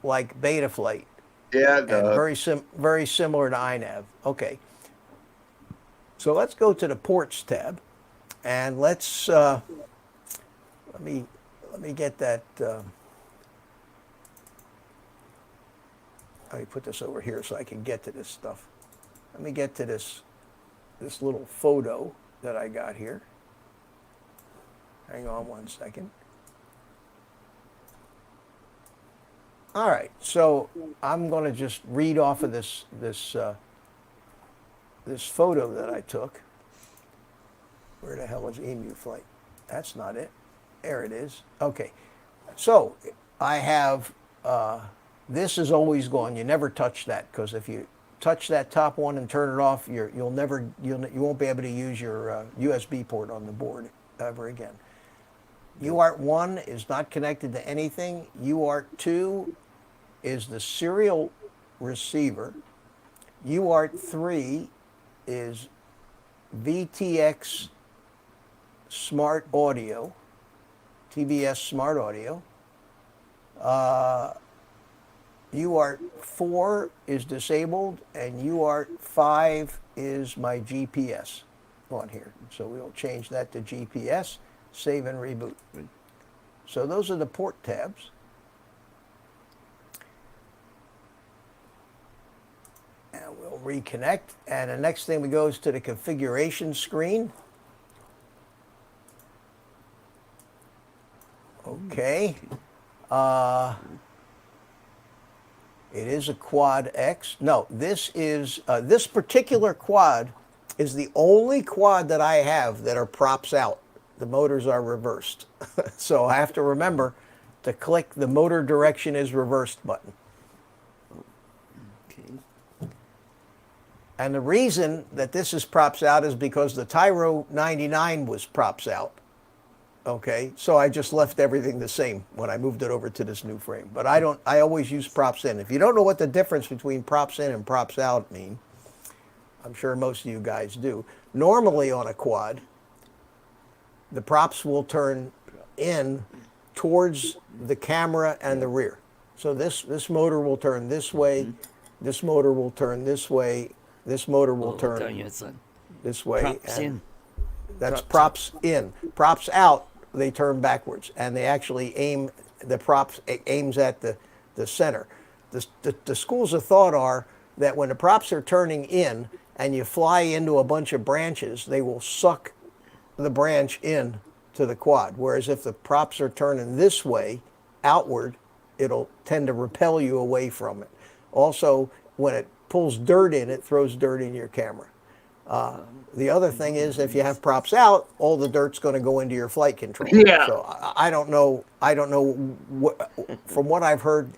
like Betaflight. Yeah, it And does. very similar to INAV. Okay. So let's go to the ports tab, and let's let me get that. Let me put this over here so I can get to this stuff. Let me get to this little photo that I got here. Hang on one second. All right, so I'm going to just read off of this photo that I took. Where the hell is EMUflight? That's not it. There it is. Okay. So I have, this is always gone. You never touch that, because if you touch that top one and turn it off, you won't be able to use your USB port on the board ever again. UART1 is not connected to anything. UART2 is the serial receiver. UART3 is VTX Smart Audio, TBS Smart Audio. UART4 is disabled, and UART5 is my GPS on here. So we'll change that to GPS, save and reboot. So those are the port tabs. And we'll reconnect. And the next thing we go is to the configuration screen. Okay. It is a Quad X. No, this is, this particular quad is the only quad that I have that are props out. The motors are reversed. So I have to remember to click the motor direction is reversed button. Okay. And the reason that this is props out is because the Tyro99 was props out. Okay, so I just left everything the same when I moved it over to this new frame. But I always use props in. If you don't know what the difference between props in and props out mean, I'm sure most of you guys do. Normally on a quad, the props will turn in towards the camera and the rear. So this motor will turn this way, this motor will turn this way, this motor will turn this way. Props in. That's props in. Props out, they turn backwards, and they actually aim, the props aims at the center. The schools of thought are that when the props are turning in and you fly into a bunch of branches, they will suck the branch in to the quad. Whereas if the props are turning this way, outward, it'll tend to repel you away from it. Also, when it pulls dirt in, it throws dirt in your camera. The other thing is, if you have props out, all the dirt's going to go into your flight control. Yeah. So I don't know what, from what I've heard,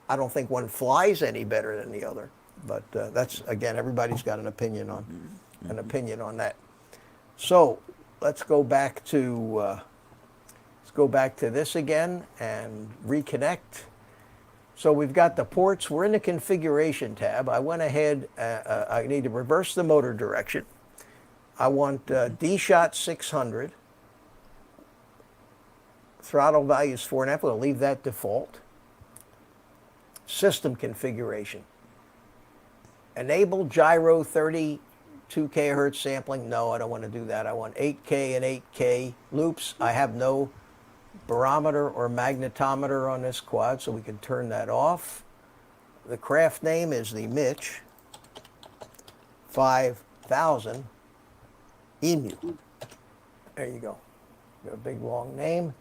I don't think one flies any better than the other. But that's, again, everybody's got an opinion on that. So let's go back to this again and reconnect. So we've got the ports. We're in the configuration tab. I went ahead. I need to reverse the motor direction. I want D-Shot 600. Throttle value is 4.5. We'll leave that default. System configuration. Enable gyro 32 kHz sampling. No, I don't want to do that. I want 8K and 8K loops. I have no barometer or magnetometer on this quad, so we can turn that off. the craft name is the Mitch 5000 EMU. There you go. Got a big long name.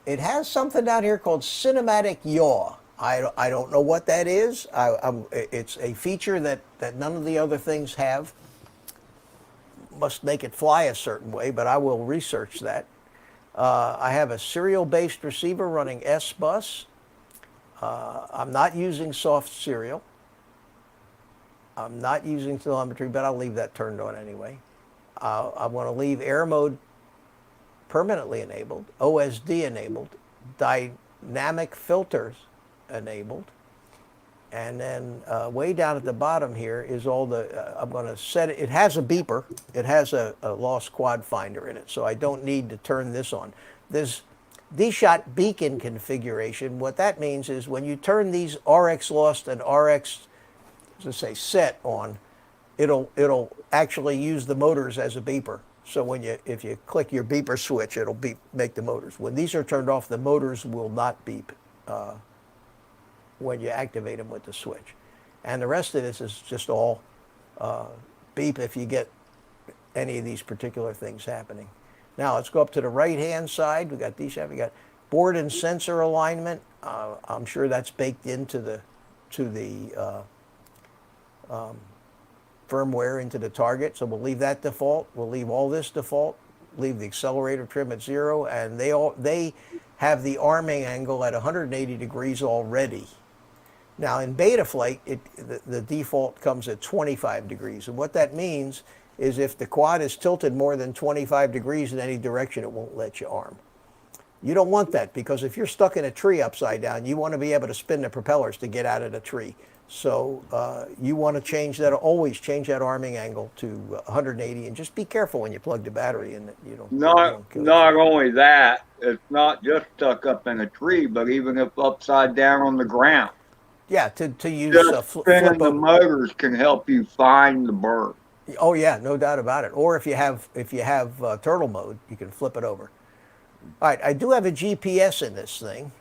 It has something down here called cinematic yaw. I don't know what that is. It's a feature that none of the other things have. Must make it fly a certain way, but I will research that. I have a serial-based receiver running S-Bus. I'm not using soft serial. I'm not using telemetry, but I'll leave that turned on anyway. I want to leave air mode permanently enabled, OSD enabled, dynamic filters enabled, and then way down at the bottom here is all the, I'm going to set it, it has a beeper, it has a lost quad finder in it, so I don't need to turn this on. This D-Shot beacon configuration, what that means is when you turn these RX lost and RX, let's say, set on, it'll actually use the motors as a beeper. So when if you click your beeper switch, it'll make the motors. When these are turned off, the motors will not beep when you activate them with the switch. And the rest of this is just all beep if you get any of these particular things happening. Now let's go up to the right-hand side. We got these. We got board and sensor alignment. I'm sure that's baked into the firmware, into the target. So we'll leave that default. We'll leave all this default. Leave the accelerator trim at 0, and they have the arming angle at 180 degrees already. Now in Betaflight, the default comes at 25 degrees, and what that means is if the quad is tilted more than 25 degrees in any direction, it won't let you arm. You don't want that, because if you're stuck in a tree upside down, you want to be able to spin the propellers to get out of the tree. So you want to change that, always change that arming angle to 180, and just be careful when you plug the battery in that you don't. Not only that, it's not just stuck up in a tree, but even if upside down on the ground. Yeah, to use just spinning the motors can help you find the bird. Oh yeah, no doubt about it. Or if you have turtle mode, you can flip it over. All right, I do have a GPS in this thing,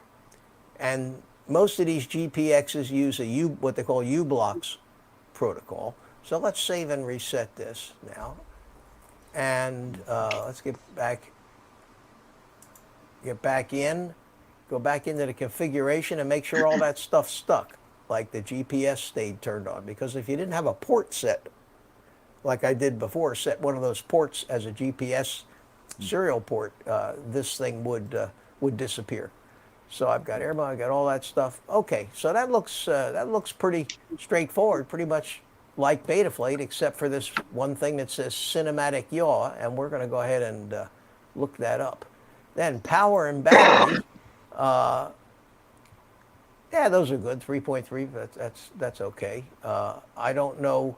and most of these GPXs use what they call U-blocks protocol. So let's save and reset this now, and let's get back in. Go back into the configuration and make sure all that stuff stuck, like the GPS stayed turned on. Because if you didn't have a port set, like I did before, set one of those ports as a GPS serial port, this thing would disappear. So I've got air mode, I've got all that stuff. Okay, so that looks pretty straightforward, pretty much like Betaflight, except for this one thing that says cinematic yaw, and we're going to go ahead and look that up. Then power and battery. Yeah, those are good. 3.3. That's okay. I don't know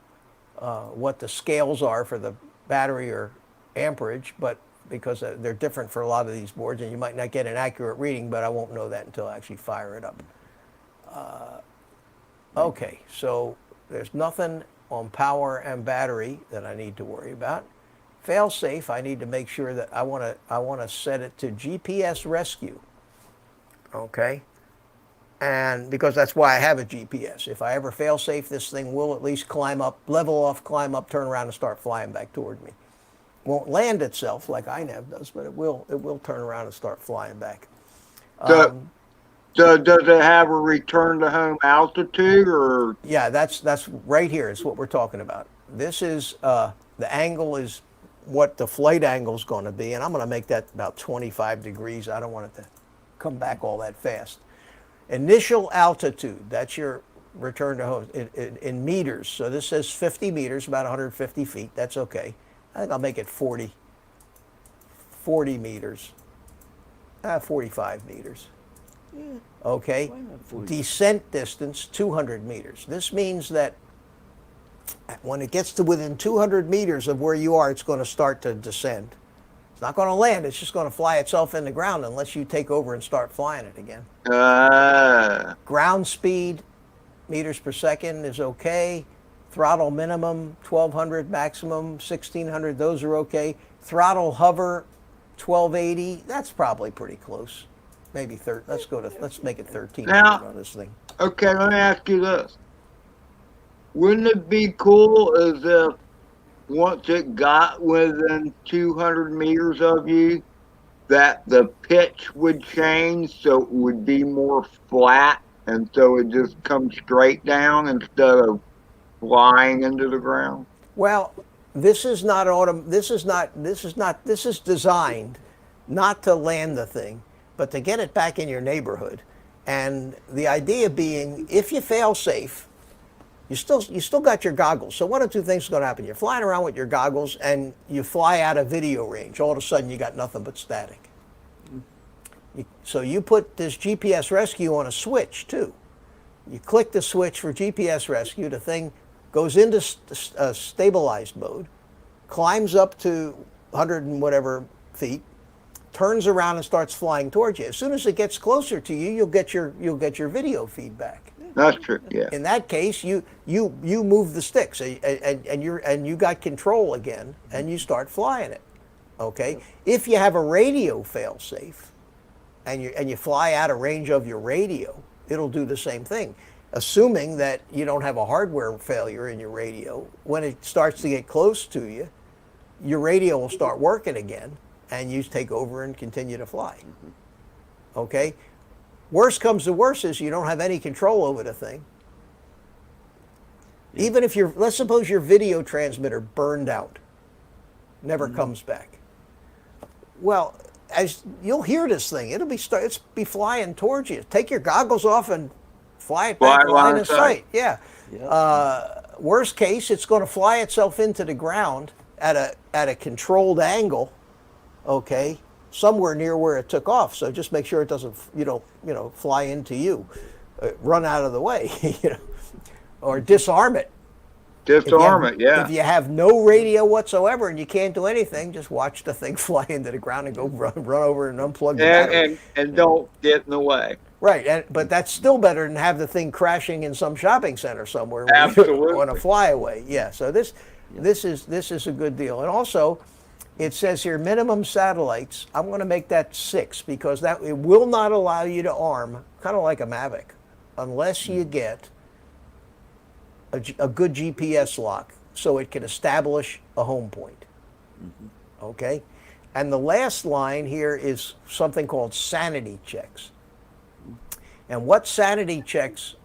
what the scales are for the battery or amperage, but because they're different for a lot of these boards, and you might not get an accurate reading, but I won't know that until I actually fire it up. Okay, so there's nothing on power and battery that I need to worry about. Fail-safe, I need to make sure that I want to set it to GPS rescue. Okay, and because that's why I have a GPS. If I ever fail-safe, this thing will at least climb up, level off, climb up, turn around, and start flying back toward me. Won't land itself like INAV does, but it will turn around and start flying back. Does it have a return to home altitude, or? Yeah, that's right here. Is what we're talking about. This is the angle is what the flight angle is going to be, and I'm going to make that about 25 degrees. I don't want it to come back all that fast. Initial altitude, that's your return to home in meters. So this says 50 meters, about 150 feet. That's okay. I think I'll make it 40 meters, 45 meters. Yeah, Okay. why not 40? Descent distance, 200 meters. This means that when it gets to within 200 meters of where you are, it's going to start to descend. It's not going to land. It's just going to fly itself in the ground unless you take over and start flying it again. Ground speed, meters per second, is okay. Throttle minimum, 1200, maximum, 1600. Those are okay. Throttle hover, 1280. That's probably pretty close. Maybe 13. Let's make it 1300 on this thing. Okay, let me ask you this. Wouldn't it be cool as if once it got within 200 meters of you, that the pitch would change so it would be more flat and so it just comes straight down instead of flying into the ground? Well, this is not this is designed not to land the thing, but to get it back in your neighborhood. And the idea being, if you fail safe, you still got your goggles. So one of two things is going to happen. You're flying around with your goggles and you fly out of video range. All of a sudden you got nothing but static. So you put this GPS rescue on a switch too. You click the switch for GPS rescue, the thing goes into stabilized mode, climbs up to 100 and whatever feet, turns around and starts flying towards you. As soon as it gets closer to you, you'll get your video feedback. That's true. Yeah. In that case, you move the sticks and you got control again, and you start flying it. Okay. If you have a radio failsafe, and you fly out of range of your radio, it'll do the same thing. Assuming that you don't have a hardware failure in your radio, when it starts to get close to you, your radio will start working again, and you take over and continue to fly. Okay? Worst comes to worst is you don't have any control over the thing. Even if let's suppose your video transmitter burned out, never comes back. Well, as you'll hear this thing, it'll be flying towards you. Take your goggles off and fly it back line of sight. Yeah. Worst case, it's going to fly itself into the ground at a controlled angle. Okay, somewhere near where it took off. So just make sure it doesn't fly into you, run out of the way, or disarm it. Disarm it, yeah. If you have no radio whatsoever and you can't do anything, just watch the thing fly into the ground and go run over and unplug the battery. And don't get in the way. Right, but that's still better than have the thing crashing in some shopping center somewhere Absolutely. on a flyaway. Yeah, so this is a good deal. And also, it says here minimum satellites. I'm going to make that 6 because it will not allow you to arm, kind of like a Mavic, unless you get a good GPS lock so it can establish a home point. Okay? And the last line here is something called Sanity Checks. And what Sanity Checks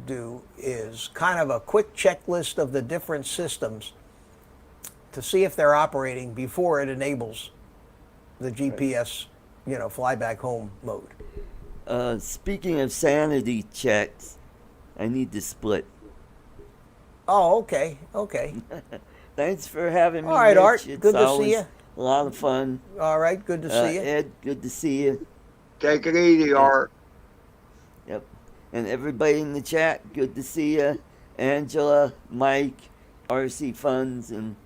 do is kind of a quick checklist of the different systems to see if they're operating before it enables the GPS, fly back home mode. Speaking of sanity checks, I need to split. Oh, okay. Thanks for having me. All right, Rich. Art. It's Good to see you. A lot of fun. All right, good to see you. Ed, good to see you. Take it easy, Art. Yep. And everybody in the chat, good to see you. Angela, Mike, RC Funds, and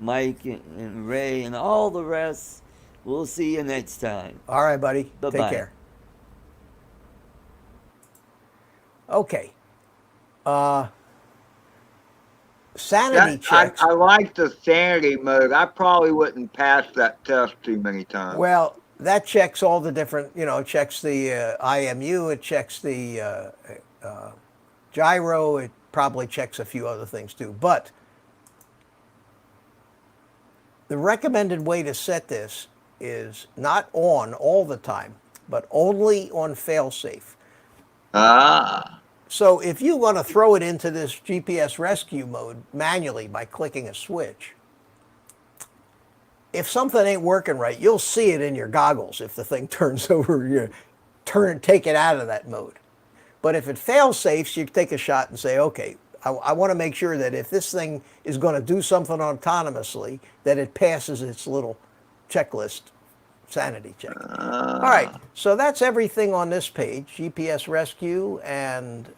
Mike and Ray and all the rest. We'll see you next time. All right, buddy. Bye-bye. Take care. Okay. Sanity checks. I like the sanity mode. I probably wouldn't pass that test too many times. Well, that checks all the different, it checks the IMU, it checks the gyro, it probably checks a few other things too. But the recommended way to set this is not on all the time, but only on failsafe. So if you want to throw it into this GPS rescue mode manually by clicking a switch, if something ain't working right, you'll see it in your goggles if the thing turns over, take it out of that mode. But if it fails safe, you take a shot and say, okay, I want to make sure that if this thing is going to do something autonomously, that it passes its little checklist sanity check. All right, so that's everything on this page. GPS rescue and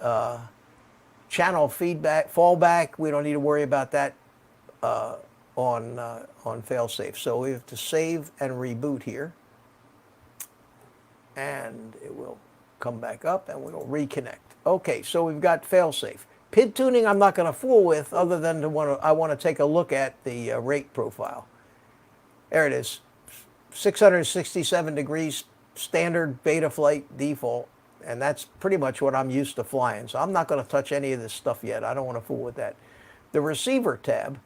channel feedback, fallback. We don't need to worry about that on failsafe. So we have to save and reboot here. And it will come back up and we'll reconnect. Okay, so we've got failsafe. PID tuning I'm not going to fool with other than I want to take a look at the rate profile. There it is. 667 degrees, standard Betaflight default, And that's pretty much what I'm used to flying. So I'm not going to touch any of this stuff yet. I don't want to fool with that. The receiver tab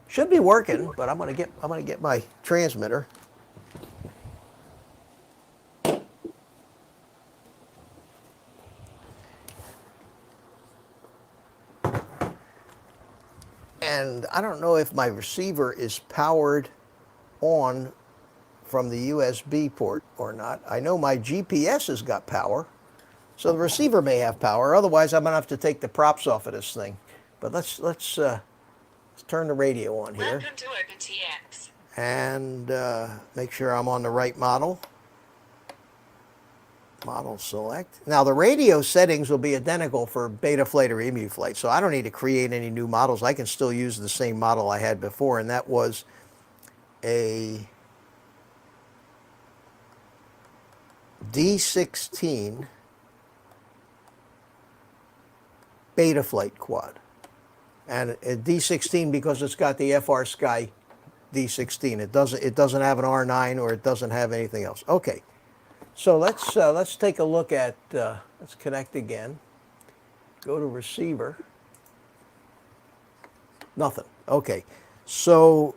should be working, but I'm going to get my transmitter. And I don't know if my receiver is powered on from the USB port or not. I know my GPS has got power, so the receiver may have power. Otherwise, I'm gonna have to take the props off of this thing. But let's turn the radio on here. Welcome to OpenTX. And make sure I'm on the right model. Model select. Now the radio settings will be identical for Betaflight or EMUflight, so I don't need to create any new models. I can still use the same model I had before, and that was a D16 Betaflight quad. And a D16 because it's got the FR Sky D16. It doesn't have an R9 or it doesn't have anything else. Okay. So let's take a look at, let's connect again. Go to receiver. Nothing. Okay. So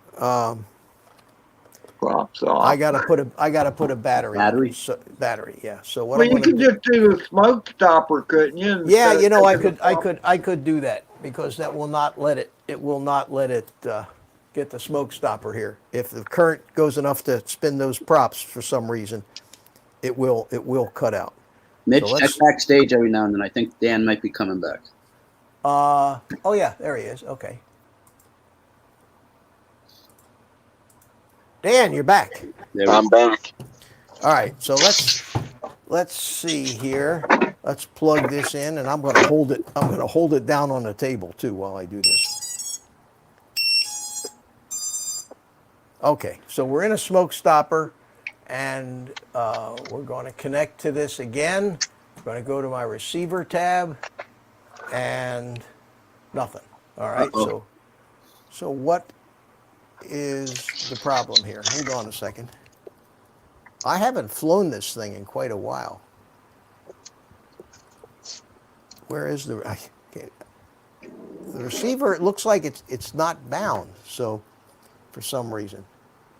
Props off. I gotta put a battery. Battery? Battery. Yeah. So what Well, I'm you gonna could do? just do the smoke stopper, couldn't you? Yeah, instead you know, of I taking the prop? could do that because that will not let it. It will not let it get the smoke stopper here. If the current goes enough to spin those props for some reason, it will cut out. Mitch, So check let's- backstage every now and then. I think Dan might be coming back. Oh yeah, there he is. Okay. Dan, you're back. There we I'm back. All right, so let's see here. Let's plug this in, and I'm going to hold it. I'm going to hold it down on the table too while I do this. Okay, so we're in a smoke stopper, and we're going to connect to this again. I'm going to go to my receiver tab, and nothing. All right, Uh-oh. so what is the problem here? Hold on a second. I haven't flown this thing in quite a while. Where is the receiver? It looks like it's not bound. So for some reason.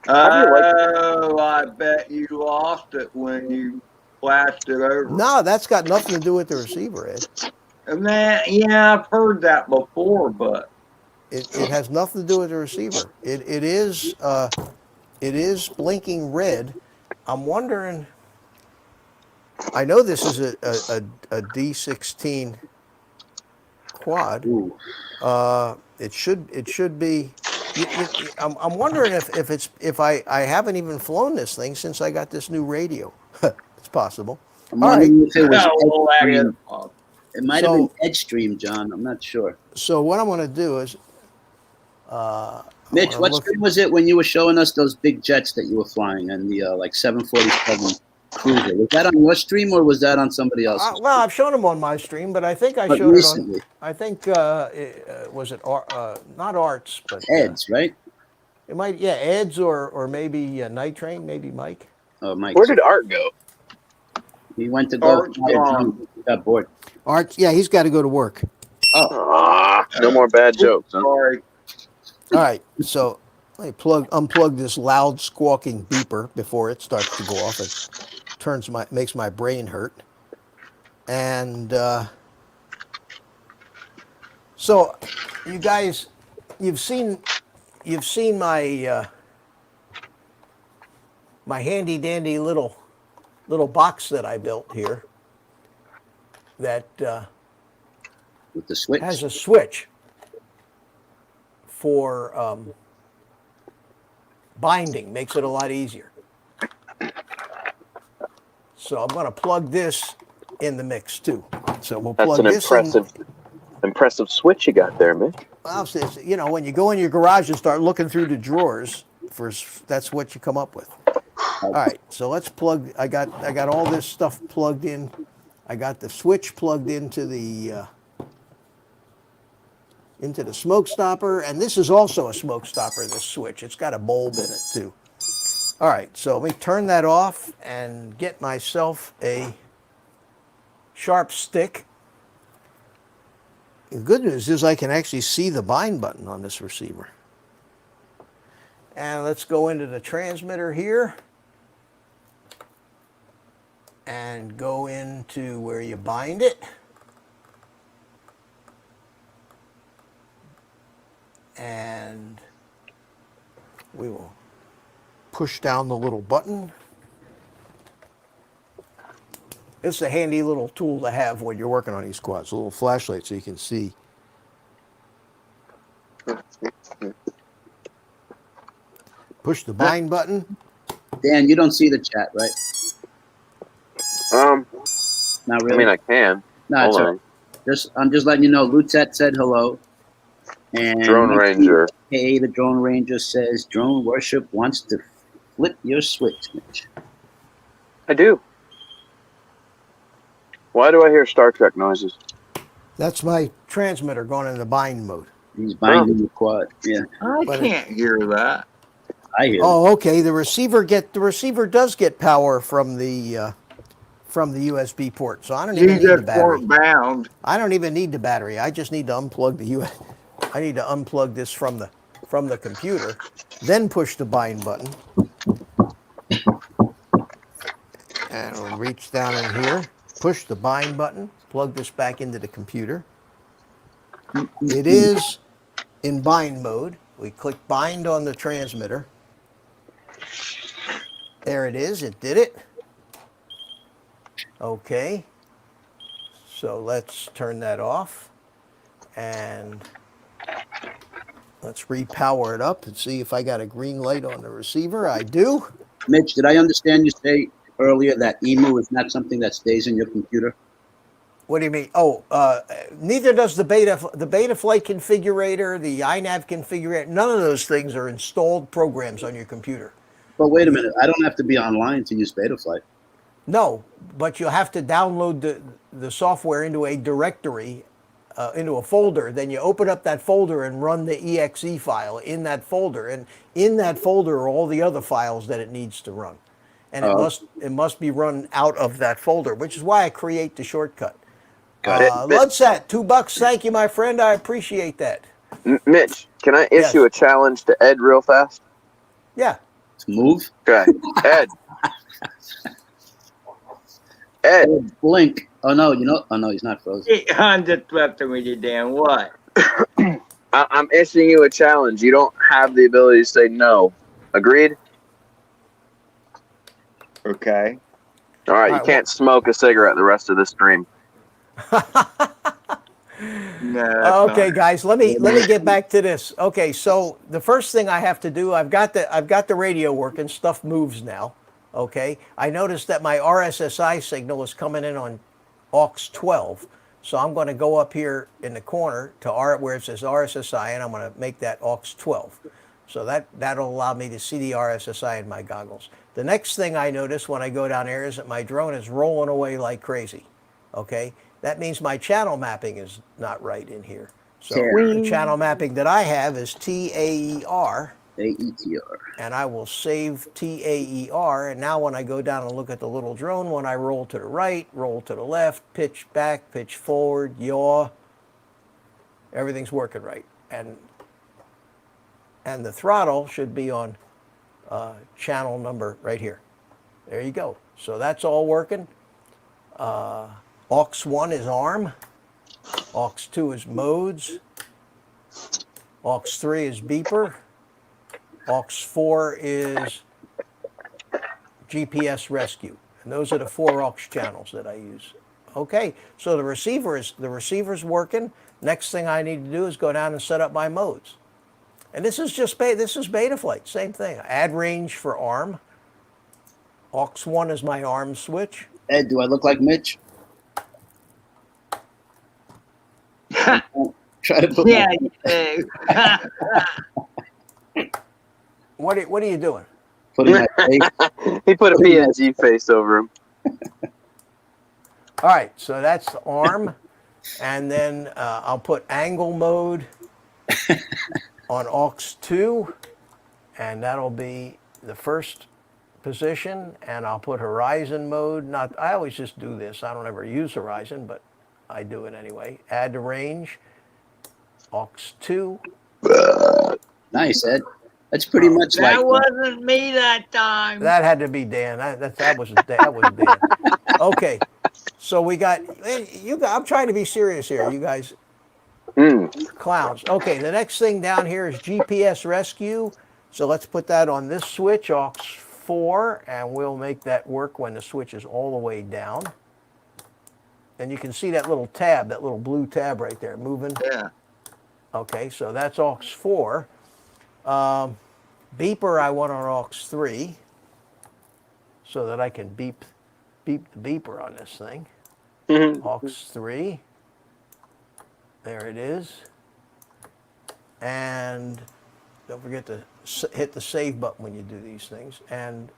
Oh, I bet you lost it when you flashed it over. No, that's got nothing to do with the receiver, Ed. Man, yeah, I've heard that before, but It has nothing to do with the receiver. It is blinking red. I'm wondering. I know this is a D16 quad. Ooh. It should be. I'm wondering if I haven't even flown this thing since I got this new radio. It's possible. I'm All right. wondering if it was no, well, that Edstream. is- It might have So- been Edstream, John. I'm not sure. So what I'm going to do is. Mitch, wanna what look- stream was it when you were showing us those big jets that you were flying and the like 747 cruiser? Was that on your stream or was that on somebody else's? Well, I've shown them on my stream, but I think I But showed recently. it on. I think was it not Arts, but Ed's, right? it might Ed's or maybe Night Train, maybe Mike. Oh, Mike. Where did Art go? He went to go. Art's gone. He got bored. Arts, yeah, he's got to go to work. No more bad jokes. Huh? sorry. All right, so let me unplug this loud squawking beeper before it starts to go off. It makes my brain hurt. And so, you guys, you've seen my my handy dandy little box that I built here. That With the switch. has a switch for binding, makes it a lot easier. So I'm going to plug this in the mix too. So we'll That's plug an this impressive switch you got there, Mitch. Well, when you go in your garage and start looking through the drawers, that's what you come up with. All right, so let's plug. I got all this stuff plugged in. I got the switch plugged into the smoke stopper, and this is also a smoke stopper. This switch, it's got a bulb in it too. All right, so let me turn that off and get myself a sharp stick. The good news is I can actually see the bind button on this receiver. And let's go into the transmitter here and go into where you bind it. And we will push down the little button. It's a handy little tool to have when you're working on these quads, a little flashlight so you can see. Push the bind button. Dan, you don't see the chat, right? Not really. I mean, I can. No, it's Hold all right. I'm just letting you know. Lutet said hello. And Drone Ranger. Hey, the Drone Ranger says Drone Worship wants to flip your switch, Mitch. I do. Why do I hear Star Trek noises? That's my transmitter going into bind mode. He's binding the quad. Yeah, I But can't hear that. I hear. Oh, okay. The receiver does get power from the USB port, so I don't even You need the just battery. weren't bound. I don't even need the battery. I just need to unplug the I need to unplug this from the computer, then push the bind button, and we'll reach down in here, push the bind button, plug this back into the computer. It is in bind mode. We click bind on the transmitter. There it is. It did it. Okay. So let's turn that off and let's repower it up and see if I got a green light on the receiver. I do. Mitch, did I understand you say earlier that EMU is not something that stays in your computer? What do you mean? Oh, neither does the Betaflight configurator, the INAV configurator. None of those things are installed programs on your computer. But wait a minute. I don't have to be online to use Betaflight. No, but you have to download the software into a directory, into a folder. Then you open up that folder and run the exe file in that folder. And in that folder are all the other files that it needs to run. And it must be run out of that folder, which is why I create the shortcut. Got it. Ludsat, $2. Thank you, my friend. I appreciate that. Mitch, can I issue a challenge to Ed real fast? Yeah. Move. Okay. Ed. Ed. Blink. Oh no, oh no, he's not frozen. I'm just flipping with you, Dan. What? I'm issuing you a challenge. You don't have the ability to say no. Agreed? Okay. All right, you can't smoke a cigarette the rest of the stream. No. Okay, guys, let me get back to this. Okay, so the first thing I have to do, I've got the radio working. Stuff moves now. Okay, I noticed that my RSSI signal is coming in on aux 12, so I'm going to go up here in the corner to where it says RSSI, and I'm going to make that aux 12. So that'll allow me to see the RSSI in my goggles. The next thing I notice when I go down there is that my drone is rolling away like crazy. Okay, that means my channel mapping is not right in here. So the channel mapping that I have is TAER. AETR. And I will save TAER. And now when I go down and look at the little drone, when I roll to the right, roll to the left, pitch back, pitch forward, yaw, everything's working right. And the throttle should be on channel number right here. There you go. So that's all working. aux 1 is ARM. aux 2 is modes. aux 3 is beeper. aux 4 is GPS rescue. And those are the 4 aux channels that I use. Okay, so the receiver's working. Next thing I need to do is go down and set up my modes. And this is Betaflight, same thing. Add range for ARM. aux 1 is my ARM switch. Ed, do I look like Mitch? Try to put Yeah. What are you doing? putting my face. He put a PNG face over him. All right, so that's the ARM. And then I'll put angle mode on aux 2. And that'll be the first position, and I'll put horizon mode. I always just do this. I don't ever use horizon, but I do it anyway. Add to range, aux 2. Nice, Ed. That's pretty much That like wasn't me that time. That had to be Dan. That was Dan. Okay, so we got you. I'm trying to be serious here, you guys. Clowns. Okay, the next thing down here is GPS rescue. So let's put that on this switch, aux 4, and we'll make that work when the switch is all the way down. And you can see that little tab, that little blue tab right there moving. Yeah. Okay, so that's aux 4. Beeper I want on aux 3 so that I can beep the beeper on this thing. Aux 3. There it is. And don't forget to hit the save button when you do these things. And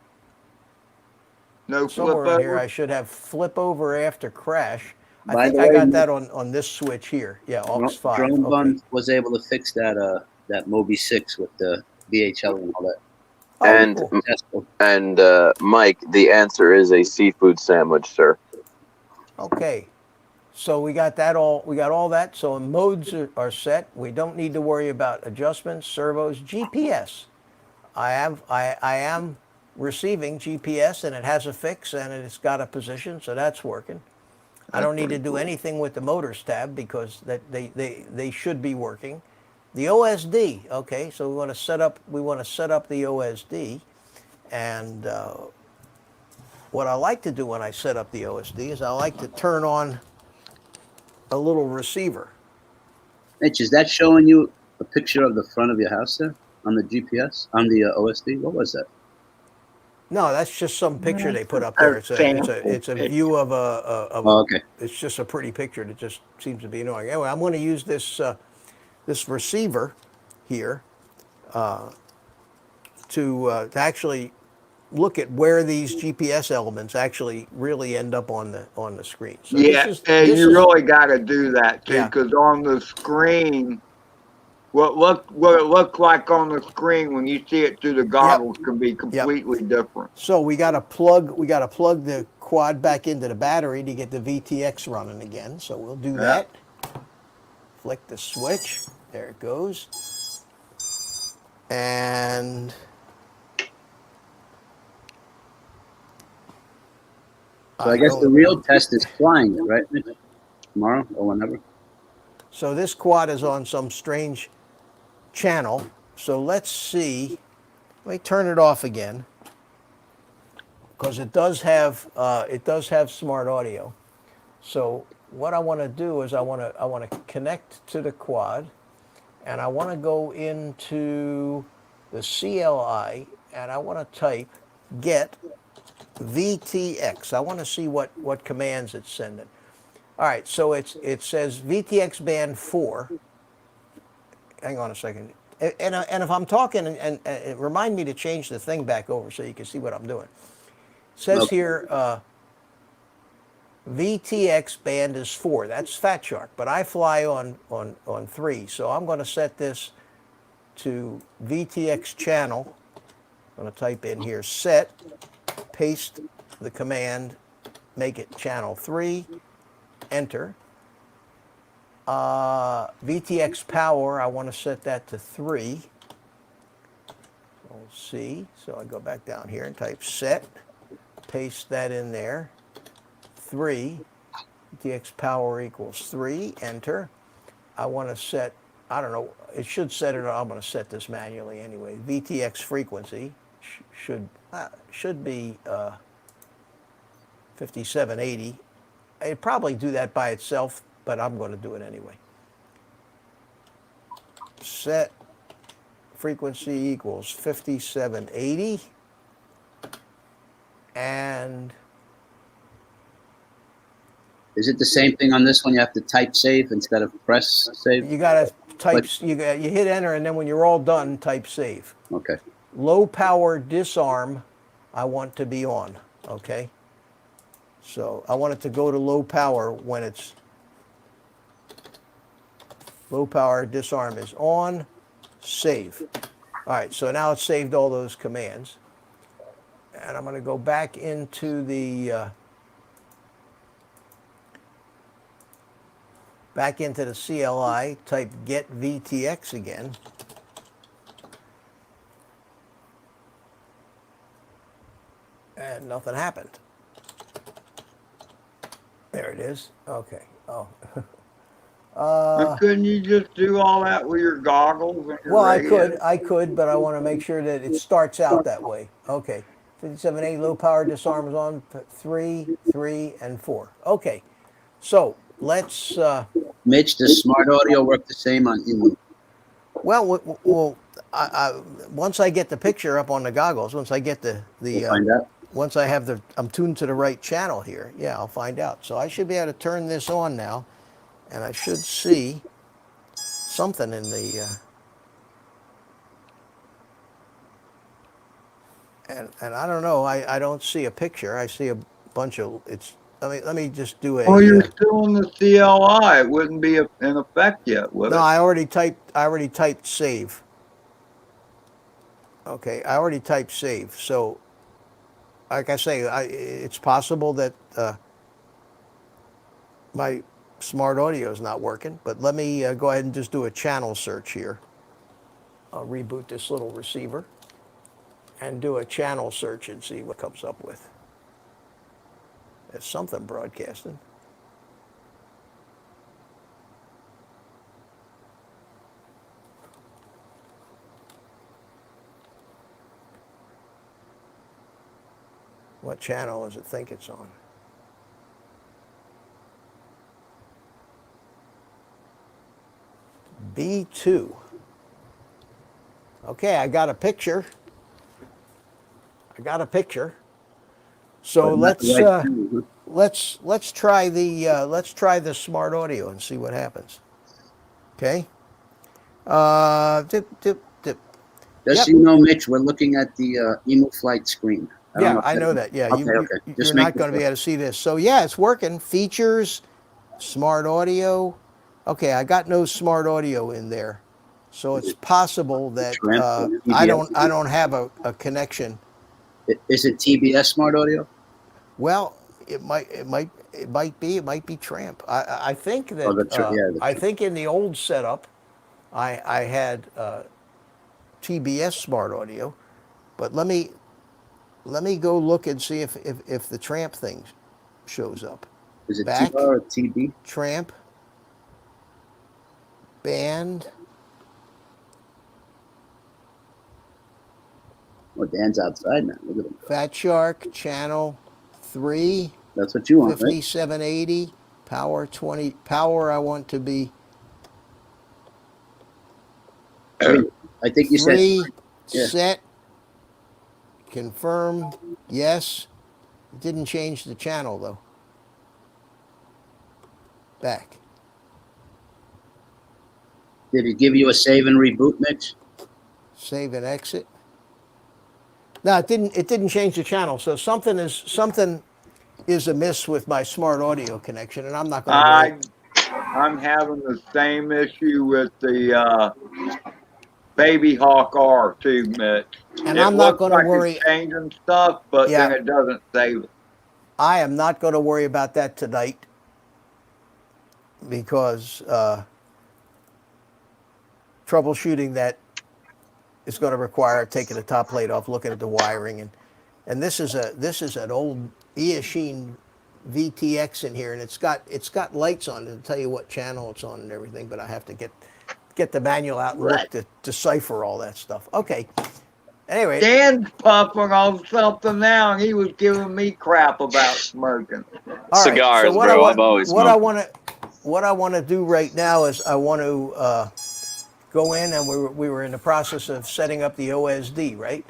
No flip somewhere in here over. I should have flip over after crash. I By think the I way, got that on this switch here. Yeah, aux 5. Drone Okay. Bun was able to fix that Moby 6 with the VHL and all that. Oh, And cool. Successful. and Mike, the answer is a seafood sandwich, sir. Okay, so we got that all. We got all that. So modes are set. We don't need to worry about adjustments, servos, GPS. I am receiving GPS, and it has a fix, and it's got a position, so that's working. I don't need to do anything with the motors tab because they should be working. The OSD. Okay, so we want to set up the OSD, and what I like to do when I set up the OSD is I like to turn on a little receiver. Mitch, is that showing you a picture of the front of your house there on the GPS, on the OSD? What was that? No, that's just some picture they put up there. It's a view of Oh, okay. It's just a pretty picture that just seems to be annoying. Anyway, I'm going to use this receiver here to actually look at where these GPS elements actually really end up on the screen. So Yeah, this and is, you really got to do that too, Yeah. because on the screen, what it looks like on the screen when you see it through the goggles can be completely different. So we got to plug the quad back into the battery to get the VTX running again. So we'll do that. Flick the switch. There it goes. And So I guess the real test is flying it, right, Mitch? Tomorrow or whenever? so this quad is on some strange channel. So let's see. Let me turn it off again because it does have smart audio. So what I want to do is I want to connect to the quad, and I want to go into the CLI, and I want to type get VTX. I want to see what commands it's sending. All right, so it says VTX band 4. Hang on a second. And if I'm talking, and remind me to change the thing back over so you can see what I'm doing. It says here, VTX band is 4. That's Fat Shark, but I fly on 3. So I'm going to set this to VTX channel. I'm going to type in here set, paste the command, make it channel 3, enter. VTX power, I want to set that to 3. We'll see. So I go back down here and type set, paste that in there. 3, VTX power equals 3, enter. I want to set, I don't know, it should set it, I'm going to set this manually anyway. VTX frequency should be 5780. It'd probably do that by itself, but I'm going to do it anyway. Set frequency equals 5780. And Is it the same thing on this one? You have to type save instead of press save? you got to type, you hit enter, and then when you're all done, type save. Okay. Low power disarm, I want to be on, okay? So I want it to go to low power when it's, low power disarm is on, save. All right, so now it's saved all those commands. And I'm going to go back into the CLI, type get VTX again. And nothing happened. There it is. Okay. Oh. But couldn't you just do all that with your goggles and your Well, radio? I could, but I want to make sure that it starts out that way. Okay. 57A low power disarm is on 3, 3, and 4. Okay. So let's. Mitch, does smart audio work the same on EMU? Well, once I get the picture up on the goggles, once I get We'll find out. once I have I'm tuned to the right channel here, yeah, I'll find out. So I should be able to turn this on now, and I should see something in the. And I don't know. I don't see a picture. I see a bunch of it's. Let me just do a. Well, you're still in the CLI. It wouldn't be in effect yet, would No, it? I already typed save. Okay, I already typed save. So, like I say, it's possible that my smart audio is not working. But let me go ahead and just do a channel search here. I'll reboot this little receiver and do a channel search and see what comes up with. There's something broadcasting. What channel does it think it's on? B2. Okay, I got a picture. So let's try the smart audio and see what happens. Okay. Dip. Just Yep. so you know, Mitch, we're looking at the EMUflight screen. Yeah, I know that. Yeah, Okay. you're Just not making going to be sure. able to see this. So yeah, it's working. Features, smart audio. Okay, I got no smart audio in there, so it's possible that I don't have a connection. Is it TBS smart audio? Well, it might be Tramp. I think that I think in the old setup, I had TBS smart audio, but let me go look and see if the Tramp thing shows up. Is it Back. TR or TB? Tramp, band. Oh, Dan's outside now. Look at him. Fat Shark, channel 3, That's what you want, right? 5780, power 20. Power I want to be I think you said 3, yeah. set, confirm, yes. It didn't change the channel though. Back. Did it give you a save and reboot, Mitch? Save and exit. No, it didn't change the channel. So something is amiss with my smart audio connection, and I'm not going to. I'm having the same issue with the Baby Hawk R too, Mitch. And I'm not going to worry. It's changing stuff, but Yeah. then it doesn't save it. I am not going to worry about that tonight because troubleshooting that is going to require taking the top plate off, looking at the wiring, and this is an old Eachine VTX in here, and it's got lights on it to tell you what channel it's on and everything. But I have to get the manual out and look to decipher all that stuff. Okay. Anyway, Dan's puffing on something now, and he was giving me crap about smoking. all right, Cigars, what bro. I I've always what I smoked. want to do right now is I want to go in, and we were in the process of setting up the OSD, right?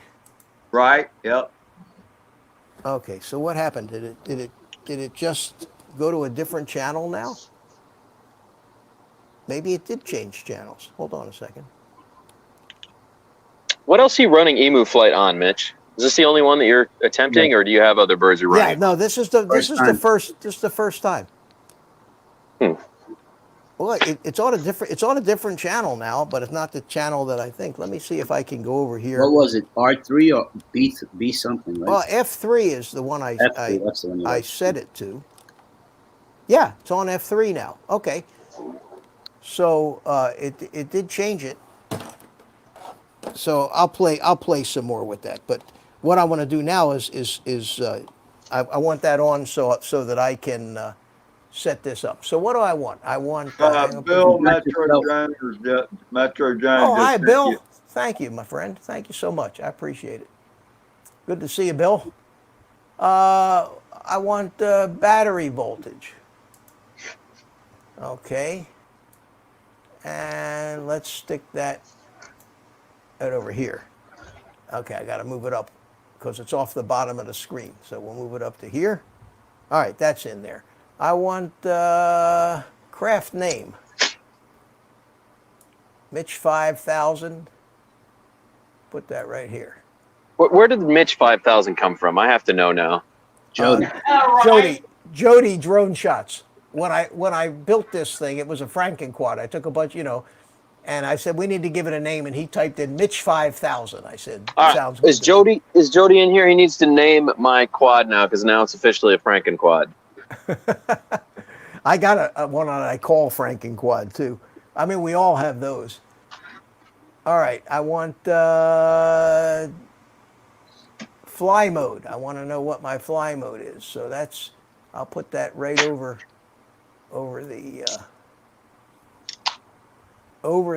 Right? Yep. Okay, so what happened? Did it just go to a different channel now? Maybe it did change channels. Hold on a second. What else are you running EMUflight on, Mitch? Is this the only one that you're attempting, or do you have other birds you're Yeah, running? no, this is the first time. Well, it's on a different channel now, but it's not the channel that I think. Let me see if I can go over here. What was it? R3 or B something, right? Well, F3 is the one F3, that's the one you I like. set it to. Yeah, it's on F3 now. Okay. So it did change it. So I'll play some more with that. But what I want to do now is I want that on so that I can set this up. So what do I want? I want Bill Metro Jones. Metro Jones. Oh, hi, just Bill. sent you. Thank you, my friend. Thank you so much. I appreciate it. Good to see you, Bill. I want battery voltage. Okay. And let's stick that right over here. Okay, I got to move it up because it's off the bottom of the screen. So we'll move it up to here. All right, that's in there. I want craft name. Mitch 5000. Put that right here. Where did Mitch 5000 come from? I have to know now. Jody. Jody drone shots. When I built this thing, it was a Frankenquad. I took a bunch, and I said we need to give it a name, and he typed in Mitch 5000. I said, sounds good. Is Jody in here? He needs to name my quad now because now it's officially a Frankenquad. I got a one on I call Frankenquad too. I mean, we all have those. All right, I want fly mode. I want to know what my fly mode is. So I'll put that right over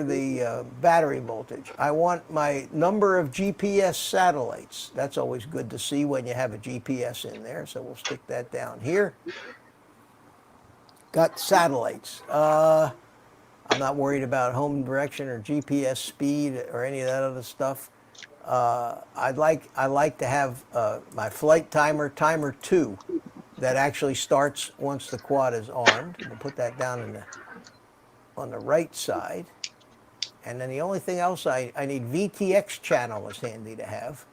the battery voltage. I want my number of GPS satellites. That's always good to see when you have a GPS in there. So we'll stick that down here. Got satellites. I'm not worried about home direction or GPS speed or any of that other stuff. I like to have my flight timer 2 that actually starts once the quad is armed. We'll put that down on the right side. And then the only thing else I need VTX channel is handy to have.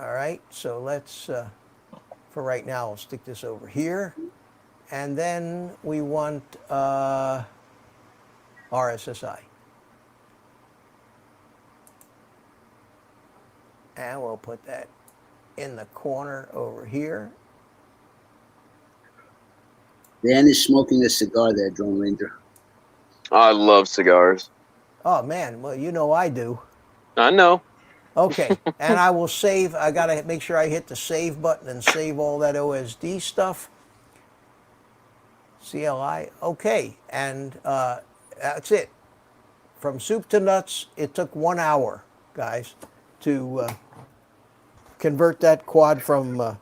All right, so let's for right now I'll stick this over here. And then we want RSSI. And we'll put that in the corner over here. Dan is smoking a cigar there, Drone Ranger. I love cigars. Oh, man. Well, I do. I know. Okay. And I will save. I got to make sure I hit the save button and save all that OSD stuff. CLI. Okay. And that's it. From soup to nuts, it took 1 hour, guys, to convert that quad from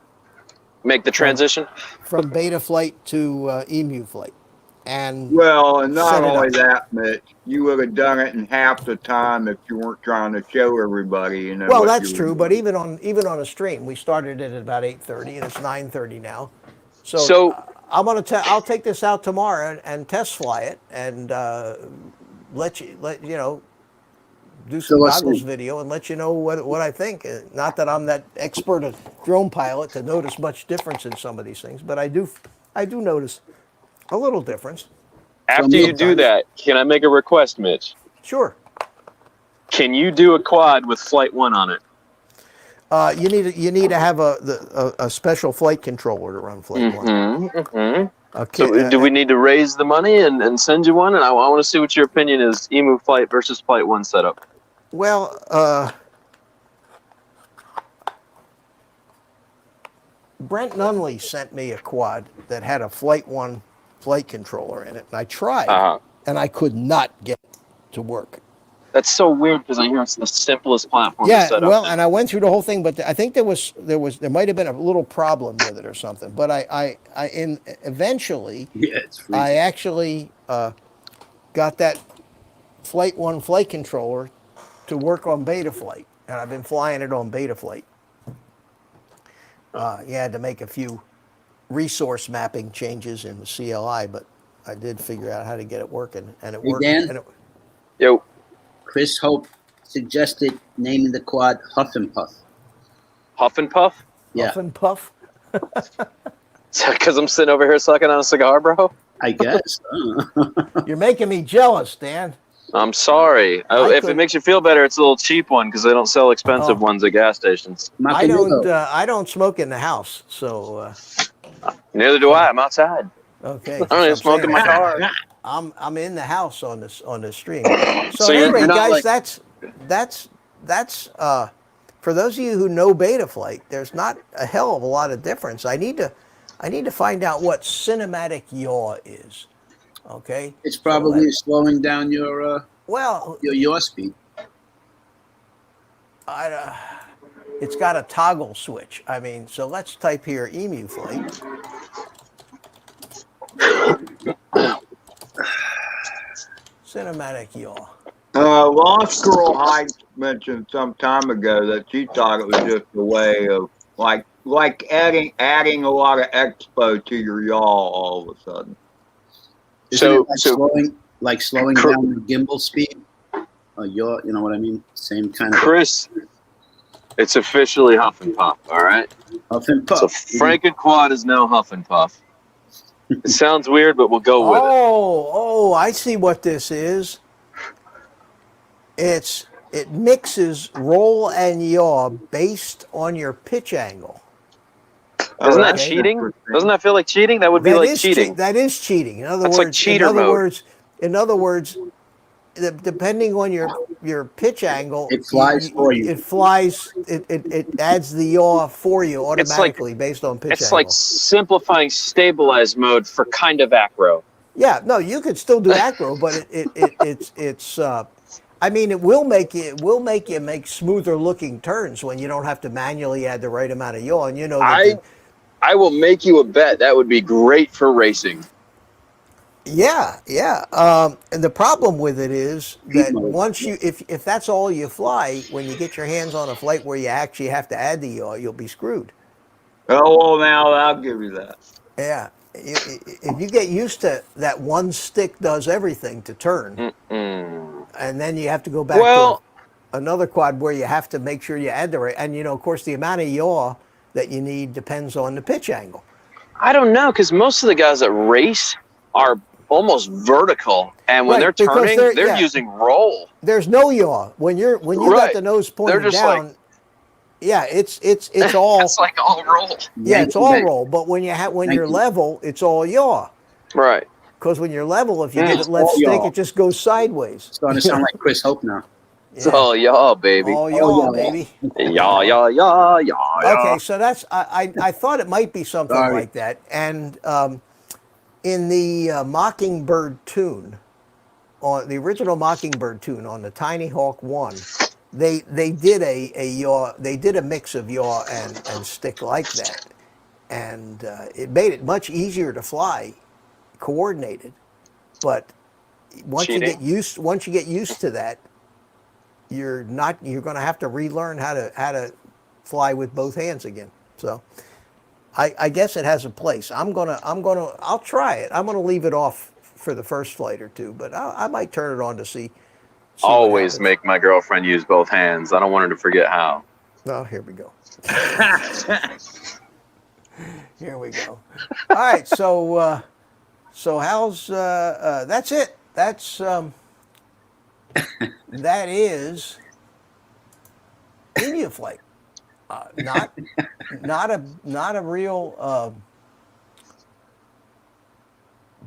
Make the transition. from Betaflight to EMUflight. And Well, and not set it only up. that, Mitch, you would have done it in half the time if you weren't trying to show everybody. Well, what that's you were true, doing. but even on a stream, we started it at about 8:30, and it's 9:30 now. So- I'll take this out tomorrow and test fly it, and let you do some So let's goggles see. video and let you know what I think. Not that I'm that expert a drone pilot to notice much difference in some of these things, but I do notice a little difference. After you do that, can I make a request, Mitch? Sure. Can you do a quad with Flight 1 on it? You need to have a special flight controller to run Flight 1. Mm-hmm. Okay. So do we need to raise the money and send you one? And I want to see what your opinion is, EMUflight versus Flight 1 setup. Well, Brent Nunley sent me a quad that had a Flight 1 flight controller in it, and I tried, and I could not get it to work. That's so weird because I hear it's the simplest platform to Yeah, set up. well, and I went through the whole thing, but I think there might have been a little problem with it or something. But eventually, Yeah, it's free. I actually got that Flight 1 flight controller to work on Betaflight, and I've been flying it on Betaflight. You had to make a few resource mapping changes in the CLI, but I did figure out how to get it working, and it worked. Dan? And Yo, Chris Hope suggested naming the quad Huff and Puff. Huff and Puff? Yeah. Huff and Puff. Because I'm sitting over here sucking on a cigar, bro? I guess. You're making me jealous, Dan. I'm sorry. If it makes you feel better, it's a little cheap one because they don't sell expensive ones at gas stations. I don't smoke in the house, so. Neither do I. I'm outside. Okay. I don't even smoke in my car. I'm in the house on the stream. So So you're anyway, not guys, like- that's for those of you who know Betaflight, there's not a hell of a lot of difference. I need to find out what cinematic yaw is. Okay. It's probably slowing down your yaw speed. It's got a toggle switch. I mean, so let's type here EMUflight. Cinematic yaw. Lost Girl Heights mentioned some time ago that she thought it was just a way of like adding a lot of expo to your yaw all of a sudden. Isn't it slowing down the gimbal speed? Yaw, you know what I mean? Same kind of. Chris, it's officially Huff and Puff. All right. Huff and Puff. So Franken Quad is now Huff and Puff. It sounds weird, but we'll go with it. Oh, I see what this is. It mixes roll and yaw based on your pitch angle. Isn't that cheating? Doesn't that feel like cheating? That would be like cheating. That is cheating. In other That's words, like cheater mode. In other words, depending on your pitch angle, it flies for you. It flies. It adds the yaw for you automatically based on pitch angle. It's like simplifying stabilized mode for kind of acro. Yeah, no, you could still do acro, but it's. I mean, it will make you make smoother looking turns when you don't have to manually add the right amount of yaw, and you know. I will make you a bet that would be great for racing. Yeah. And the problem with it is that once if that's all you fly, when you get your hands on a flight where you actually have to add the yaw, you'll be screwed. Oh, well, now I'll give you that. Yeah. If you get used to that one stick does everything to turn, and then you have to go back to another quad where you have to make sure you add the right, and of course, the amount of yaw that you need depends on the pitch angle. I don't know, because most of the guys that race are almost vertical, and when they're turning, they're using roll. There's no yaw when you got the nose pointed down. It's all. It's like all roll. Yeah, it's all roll. But when you're level, it's all yaw. Right. Because when you're level, if you get it left stick, it just goes sideways. It's starting to sound like Chris Hope now. It's all yaw, baby. All yaw, baby. Yaw. Okay, so that's I thought it might be something like that, and in the Mockingbird tune, on the original Mockingbird tune on the Tynyhawk 1, they did a yaw. They did a mix of yaw and stick like that, and it made it much easier to fly, coordinated. But once you get used to that, you're going to have to relearn how to fly with both hands again. So I guess it has a place. I'll try it. I'm gonna leave it off for the first flight or two, but I might turn it on to see Always make my girlfriend use both hands. I don't want her to forget how. Oh, here we go. Here we go. All right, so how's that's it. That is EMUflight. Not a real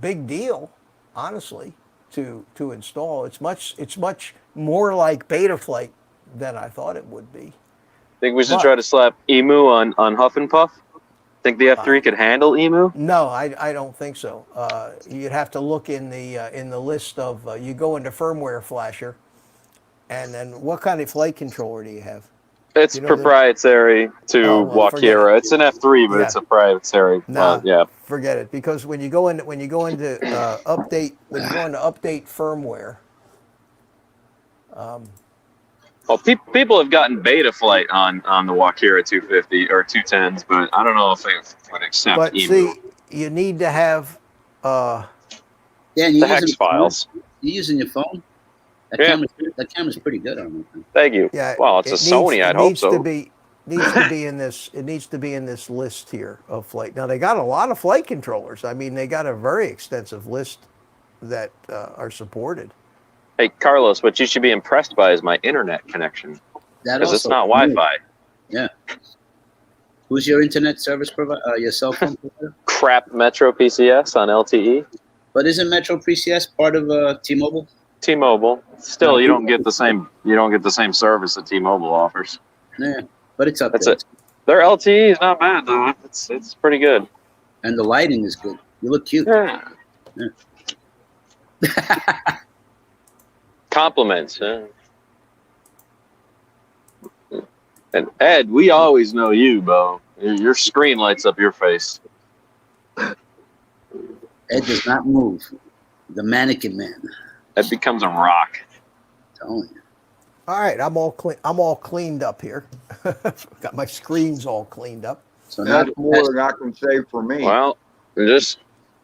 big deal, honestly, to install. It's much more like Betaflight than I thought it would be. Think we should try to slap EMU on Huff and Puff? Think the F3 could handle EMU? No, I don't think so. You'd have to look in the list of you go into firmware flasher, and then what kind of flight controller do you have? It's proprietary to Walkera. It's an F3, but it's a proprietary. Forget it, because when you go into update firmware. Well, people have gotten Betaflight on the Walkera 250 or 210s, but I don't know if they would accept But EMU. see, you need to have the hex files. You using your phone? That camera's pretty good on it. Thank you. Yeah, well, it's a Sony. I'd hope so. needs to be in this. It needs to be in this list here of flight. Now they got a lot of flight controllers. I mean, they got a very extensive list that are supported. Hey, Carlos, what you should be impressed by is my internet connection. That Because it's also- not Wi-Fi. Yeah. Who's your internet service provider? Your cell phone provider? Crap Metro PCS on LTE. But isn't Metro PCS part of T-Mobile? T-Mobile. Still, you don't get the same. You don't get the same service that T-Mobile offers. Yeah, but it's up That's there. it. Their LTE is not bad though. It's pretty good. And the lighting is good. You look cute. Yeah. Compliments. Huh? And Ed, we always know you, Bo. Your screen lights up your face. Ed does not move. The mannequin man. It becomes a rock. Telling you. All right, I'm all clean. I'm all cleaned up here. Got my screens all cleaned up. So now That's more than I can say for me. Well,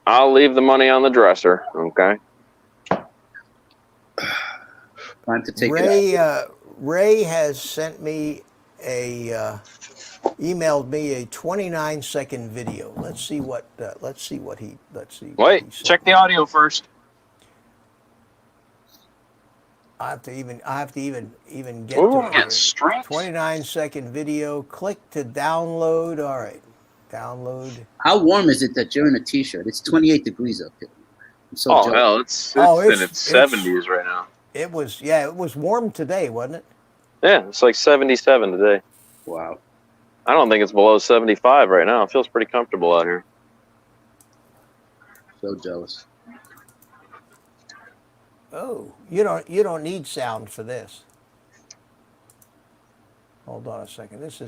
I'll leave the money on the dresser. Okay. time to take it out. Ray has sent me emailed me a 29-second video. Let's see what he Wait, sent check the me. audio first. I have to even get Ooh, to it. get straight. 29-second video. Click to download. All right, download. How warm is it that you're in a t-shirt? It's 28 degrees up here. I'm so Oh jealous. hell, it's in its 70s right now. It was warm today, wasn't it? Yeah, it's like 77 today. Wow. I don't think it's below 75 right now. It feels pretty comfortable out here. So jealous. Oh, you don't need sound for this. Hold on a second. This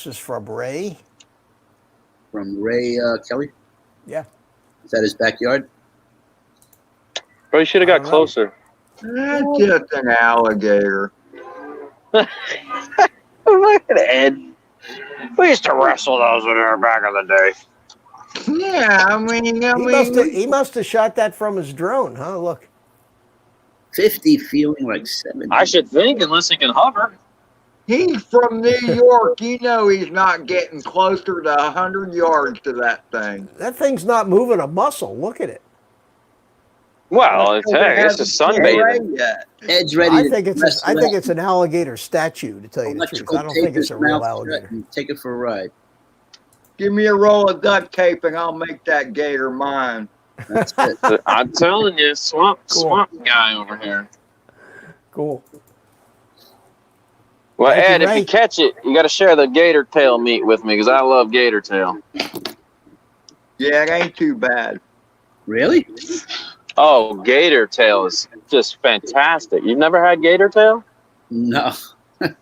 is from Ray. From Ray Kelly? Yeah. Is that his backyard? But you should have I got don't know. closer. That's just an alligator. Look at Ed. We used to wrestle those in there back in the day. Yeah, I mean, He must have shot that from his drone, huh? Look. 50 feeling like 70. I should think, unless he can hover. he's from New York. You know he's not getting closer to 100 yards to that thing. That thing's not moving a muscle. Look at it. Well, it's just sunbathing. Yet. Ed's ready I to think it's an alligator statue, to tell you the truth. electrical I don't tape think it's his a real mouth shut alligator. and take it for a ride. Give me a roll of duct tape and I'll make that gator mine. That's it. I'm telling you, swamp guy over here. Cool. Well, Thank you, Ed, if Ray. you catch it, you got to share the gator tail meat with me because I love gator tail. Yeah, it ain't too bad. Really? Oh, gator tail is just fantastic. You've never had gator tail? No.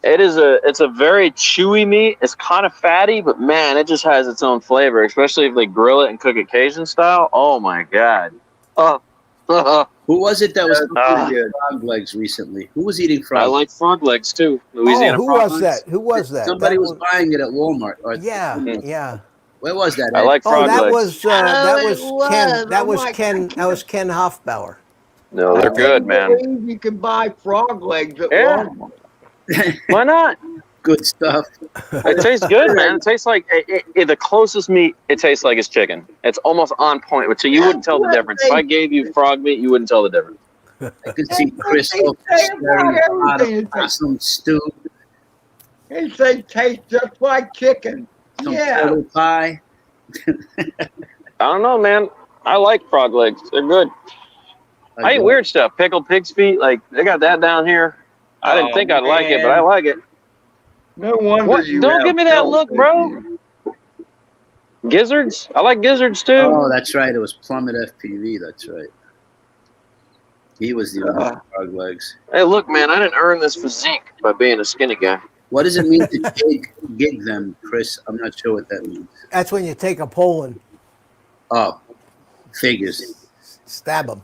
It's a very chewy meat. It's kind of fatty, but man, it just has its own flavor, especially if they grill it and cook it Cajun style. Oh my god. Who was it that was That's eating good. frog legs recently? Who was eating frog I like frog legs too. Louisiana who frog was legs. that? Who was that? Somebody That was buying it at Walmart. Or Yeah, yeah. Where was that? I Ed? like Oh, frog that legs. was Ken. That was Ken Hofbauer. No, they're good, man. believe you can buy frog legs at Yeah. Walmart. Why not? Good stuff. It tastes good, man. It tastes like the closest meat it tastes like is chicken. It's almost on point, so you wouldn't tell the difference. If I gave you frog meat, you wouldn't tell the difference. I could see Chris They say staring about at everything. possum stew, They say taste just like chicken. some Yeah. turtle pie. I don't know, man. I like frog legs. They're good. I eat weird stuff. Pickled pig's feet. Like, they got that down here. I didn't Oh, think I'd like it, but I man. like it. No wonder What? you Don't have give me that trouble look, with bro. you. Gizzards? I like gizzards too. Oh, that's right. It was Plummet FPV. That's right. He was the owner of frog legs. Hey, look, man. I didn't earn this physique by being a skinny guy. What does it mean to gig them, Chris? I'm not sure what that means. That's when you take a pole and Oh, figures. stab them.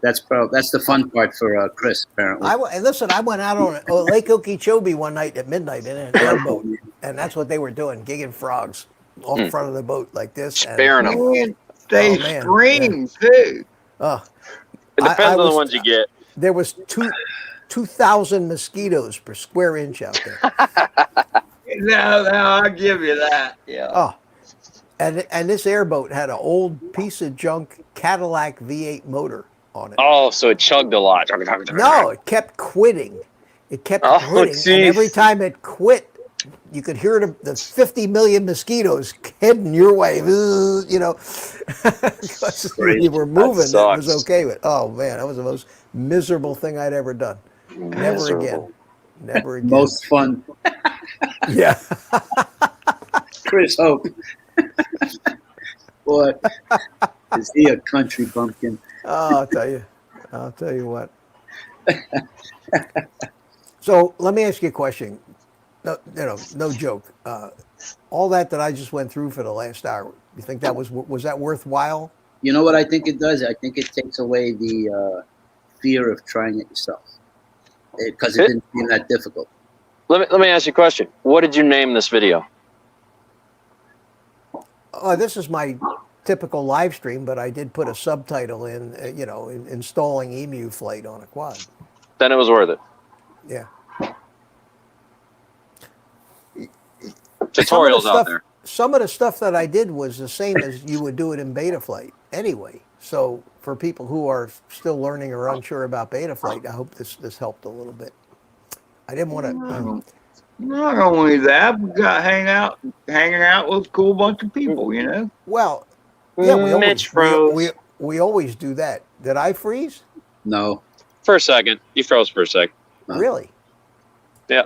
That's the fun part for Chris, apparently. Listen, I went out on Lake Okeechobee one night at midnight in an airboat, and that's what they were doing, gigging frogs off the front of the boat like this. and- Sparing them. Man, they Oh, man. scream too. Oh, It depends I on the was- ones you get. there was 2,000 mosquitoes per square inch out there. No, I'll give you that. Yeah. Oh, and this airboat had an old piece of junk Cadillac V8 motor on it. Oh, so it chugged a lot. No, it kept quitting. It kept Oh, quitting, geez. and every time it quit, you could hear the 50 million mosquitoes heading your way. You know, because when you were moving, it was sucks. okay. But oh man, that was the most miserable thing I'd ever done. Never again. Never again. Most fun. Yeah. Chris Hope. Boy, is he a country bumpkin? Oh, I'll tell you what. So let me ask you a question. No, no joke. All that I just went through for the last hour, you think that was that worthwhile? You know what I think it does? I think it takes away the fear of trying it yourself, because it didn't seem that difficult. Let me ask you a question. What did you name this video? This is my typical live stream, but I did put a subtitle in, installing EMUflight on a quad. Then it was worth it. Yeah. Tutorials out there. Some of the stuff that I did was the same as you would do it in Betaflight anyway. So for people who are still learning or unsure about Betaflight, I hope this helped a little bit. I didn't want to. Not only that, we got hanging out with a cool bunch of people, you know. Well, yeah, Mitch froze. we always do that. Did I freeze? No. For a second. You froze for a second. No. Really? Yeah.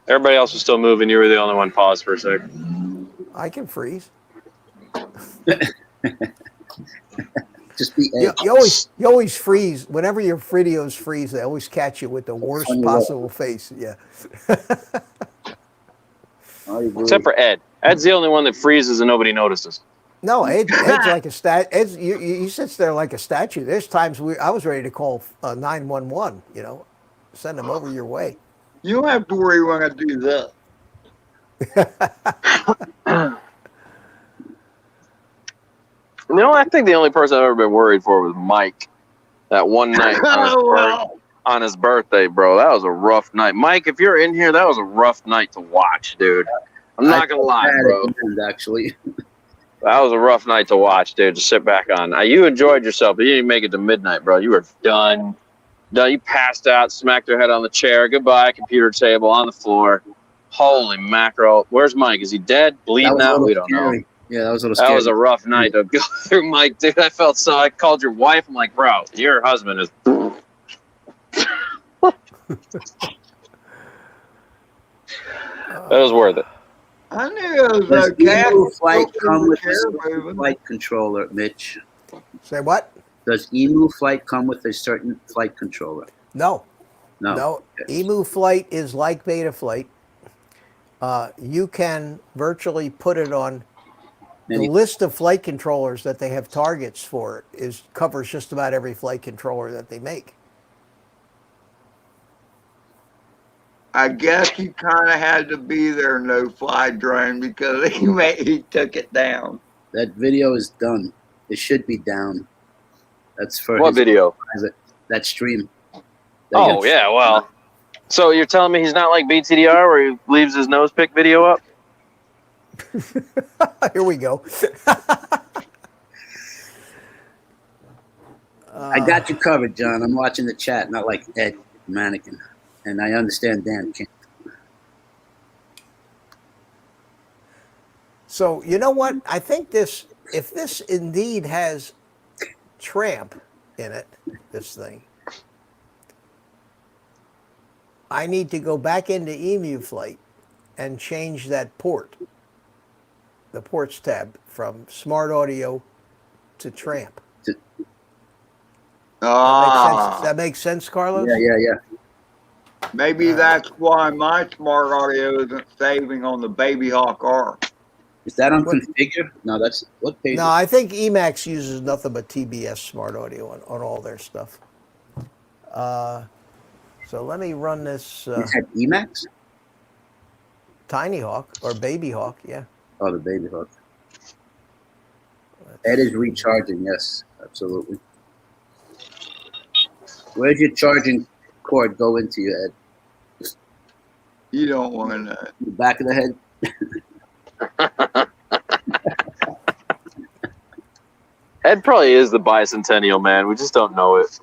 Everybody else was still moving. You were the only one paused for a second. I can freeze. Just be you always freeze. Whenever your videos freeze, they always catch you with the worst possible face. Yeah. Except for Ed. Ed's the only one that freezes and nobody notices. No, Ed's like a stat. He sits there like a statue. There's times I was ready to call 911. Send them over your way. You don't have to worry when I do that. I think the only person I've ever been worried for was Mike. That one night on his birthday, bro. That was a rough night. Mike, if you're in here, that was a rough night to watch, dude. I'm not going to lie, bro. Actually. That was a rough night to watch, dude, to sit back on. You enjoyed yourself, but you didn't make it to midnight, bro. You were done. You passed out, smacked your head on the chair. Goodbye, computer table, on the floor. Holy mackerel. Where's Mike? Is he dead? Bleeding out? We don't know. Yeah, that was a little scary. That was a rough night to go through, Mike, dude. I felt so. I called your wife. I'm like, bro, your husband is. That was worth it. I knew it was Does okay. EMUflight come with a flight controller, Mitch? Say what? Does EMUflight come with a certain flight controller? No. No. No. Okay. EMUflight is like Betaflight. You can virtually put it on the list of flight controllers that they have targets for. Covers just about every flight controller that they make. I guess he kind of had to be there, no fly drone, because he took it down. That video is done. It should be down. That's for what video? That stream. Oh, yeah, well. So you're telling me he's not like BTDR where he leaves his nose pick video up? Here we go. I got you covered, John. I'm watching the chat, not like Ed Mannequin. And I understand Dan can't. So you know what? I think if this indeed has tramp in it, this thing, I need to go back into EMUflight and change that port, the ports tab, from smart audio to tramp. That makes sense, Carlos? Yeah. Maybe that's why my smart audio isn't saving on the Baby Hawk R. Is that on configure? No, that's what page? No, I think EMAX uses nothing but TBS smart audio on all their stuff. So let me run this. You had EMAX? Tynyhawk or Baby Hawk, yeah. Oh, the Baby Hawk. Ed is recharging, yes, absolutely. Where's your charging cord go into your head? You don't want to know. The back of the head? Ed probably is the bicentennial man. We just don't know it.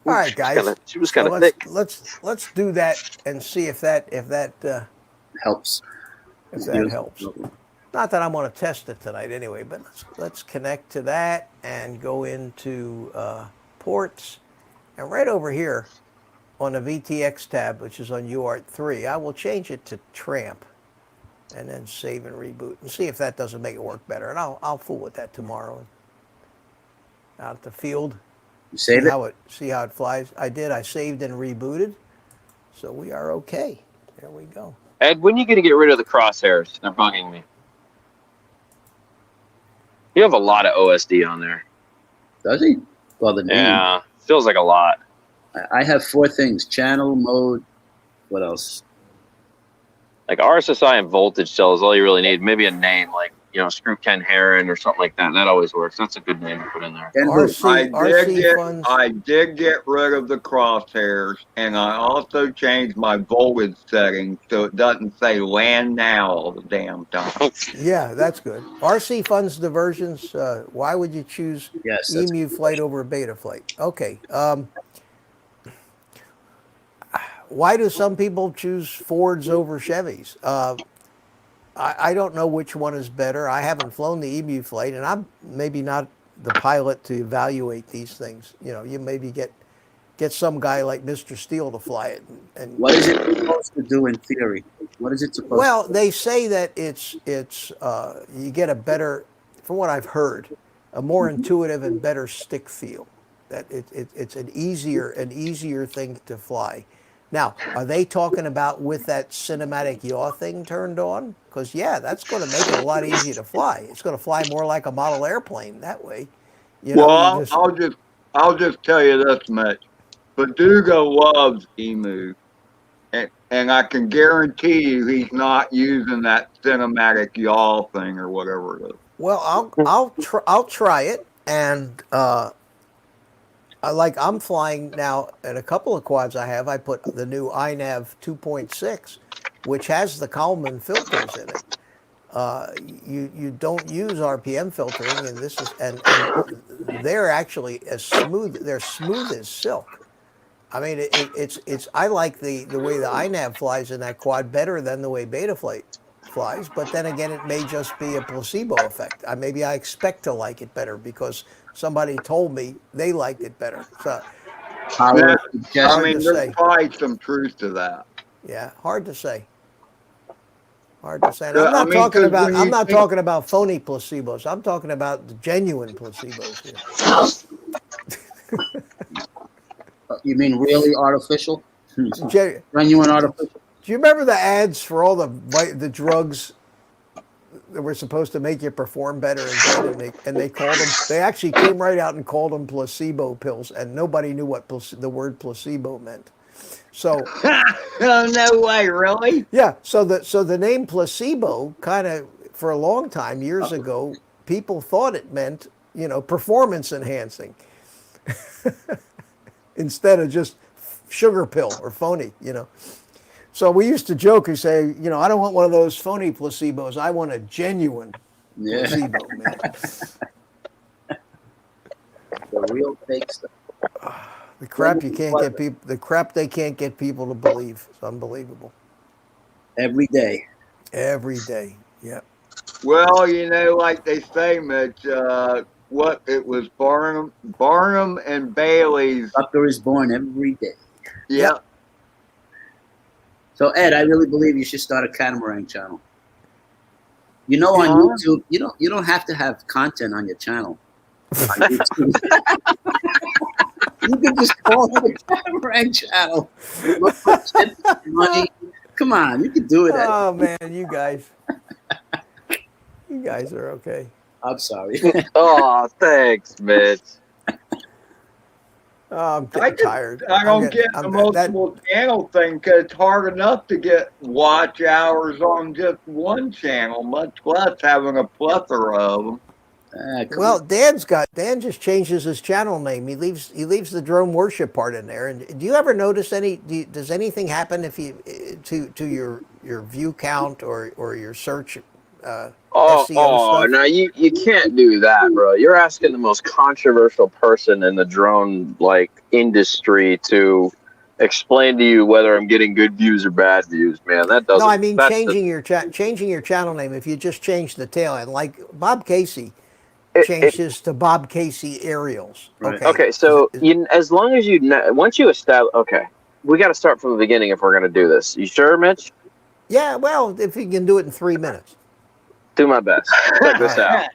All right, guys. She was kind of let's, thick. let's do that and see if that Helps. helps. Not that I'm going to test it tonight anyway, but let's connect to that and go into ports. And right over here on the VTX tab, which is on UART3, I will change it to tramp and then save and reboot and see if that doesn't make it work better. And I'll fool with that tomorrow. Out at the field. You save it? See how it flies. I did. I saved and rebooted. So we are okay. There we go. Ed, when are you going to get rid of the crosshairs? They're bugging me. You have a lot of OSD on there. Does he? Well, the name. Yeah, feels like a lot. I have 4 things: channel, mode. What else? Like RSSI and voltage cells, all you really need. Maybe a name like, Screw Ken Heron or something like that. That always works. That's a good name to put in there. I did get rid of the crosshairs, and I also changed my voltage settings so it doesn't say land now all the damn time. Yeah, that's good. RC funds diversions. Why would you choose EMUflight over Betaflight? Okay. Why do some people choose Fords over Chevys? I don't know which one is better. I haven't flown the EMUflight, and I'm maybe not the pilot to evaluate these things. You maybe get some guy like Mr. Steele to fly it. And what is it supposed to do in theory? What is it supposed to do? Well, they say that it's you get a better, from what I've heard, a more intuitive and better stick feel. That it's an easier thing to fly. Now, are they talking about with that cinematic yaw thing turned on? Because that's going to make it a lot easier to fly. It's going to fly more like a model airplane that way. I'll just tell you this much: Verdugo loves EMU, and I can guarantee you he's not using that cinematic yaw thing or whatever it is. Well, I'll try it, and I'm flying now at a couple of quads I have. I put the new INAV 2.6, which has the Kalman filters in it. You don't use RPM filtering, and this is and they're actually they're smooth as silk. I mean, it's I like the way the INAV flies in that quad better than the way Betaflight flies. But then again, it may just be a placebo effect. Maybe I expect to like it better because somebody told me they liked it better. So, there's probably some truth to that. Yeah, hard to say. Hard to say. And I'm not talking about phony placebos. I'm talking about the genuine placebos here. You mean really artificial? Genuine artificial. Do you remember the ads for all the drugs that were supposed to make you perform better and they called them? They actually came right out and called them placebo pills, and nobody knew what the word placebo meant. So, oh, no way, really? Yeah. So the name placebo kind of for a long time years ago, people thought it meant performance enhancing instead of just sugar pill or phony. So we used to joke and say, I don't want one of those phony placebos. I want a genuine placebo, man. The real fake stuff. The crap they can't get people to believe. It's unbelievable. Every day. Every day. Yeah. Well, like they say, Mitch, it was Barnum and Bailey's. Sucker is born every day. Yeah. Yep. So Ed, I really believe you should start a catamaran channel. On YouTube, you don't have to have content on your channel. On YouTube. You can just call it a catamaran channel. Look for tips, money. Come on, you can do it. Oh man, you guys are okay. I'm sorry. Oh, thanks, Mitch. I'm tired. I don't get the multiple channel thing because it's hard enough to get watch hours on just one channel, much less having a plethora of them. Well, Dan just changes his channel name. He leaves the drone worship part in there. And do you ever notice does anything happen if you to your view count or your search SEO stuff? No, you can't do that, bro. You're asking the most controversial person in the drone industry to explain to you whether I'm getting good views or bad views, man. That doesn't. No, I mean changing your channel name. If you just change the tail end, like Bob Casey changed his to Bob Casey Aerials. Right. Okay, so as long as once you establish, okay, we got to start from the beginning if we're going to do this. You sure, Mitch? Yeah, well, if you can do it in 3 minutes. Do my best. Check this out.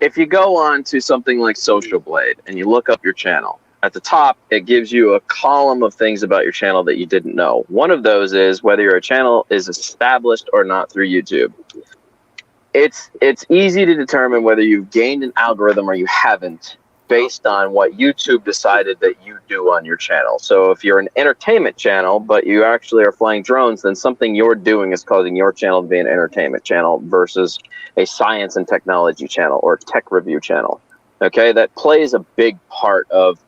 If you go on to something like Social Blade and you look up your channel, at the top, it gives you a column of things about your channel that you didn't know. One of those is whether your channel is established or not through YouTube. It's easy to determine whether you've gained an algorithm or you haven't based on what YouTube decided that you do on your channel. So if you're an entertainment channel, but you actually are flying drones, then something you're doing is causing your channel to be an entertainment channel versus a science and technology channel or tech review channel. Okay, that plays a big part of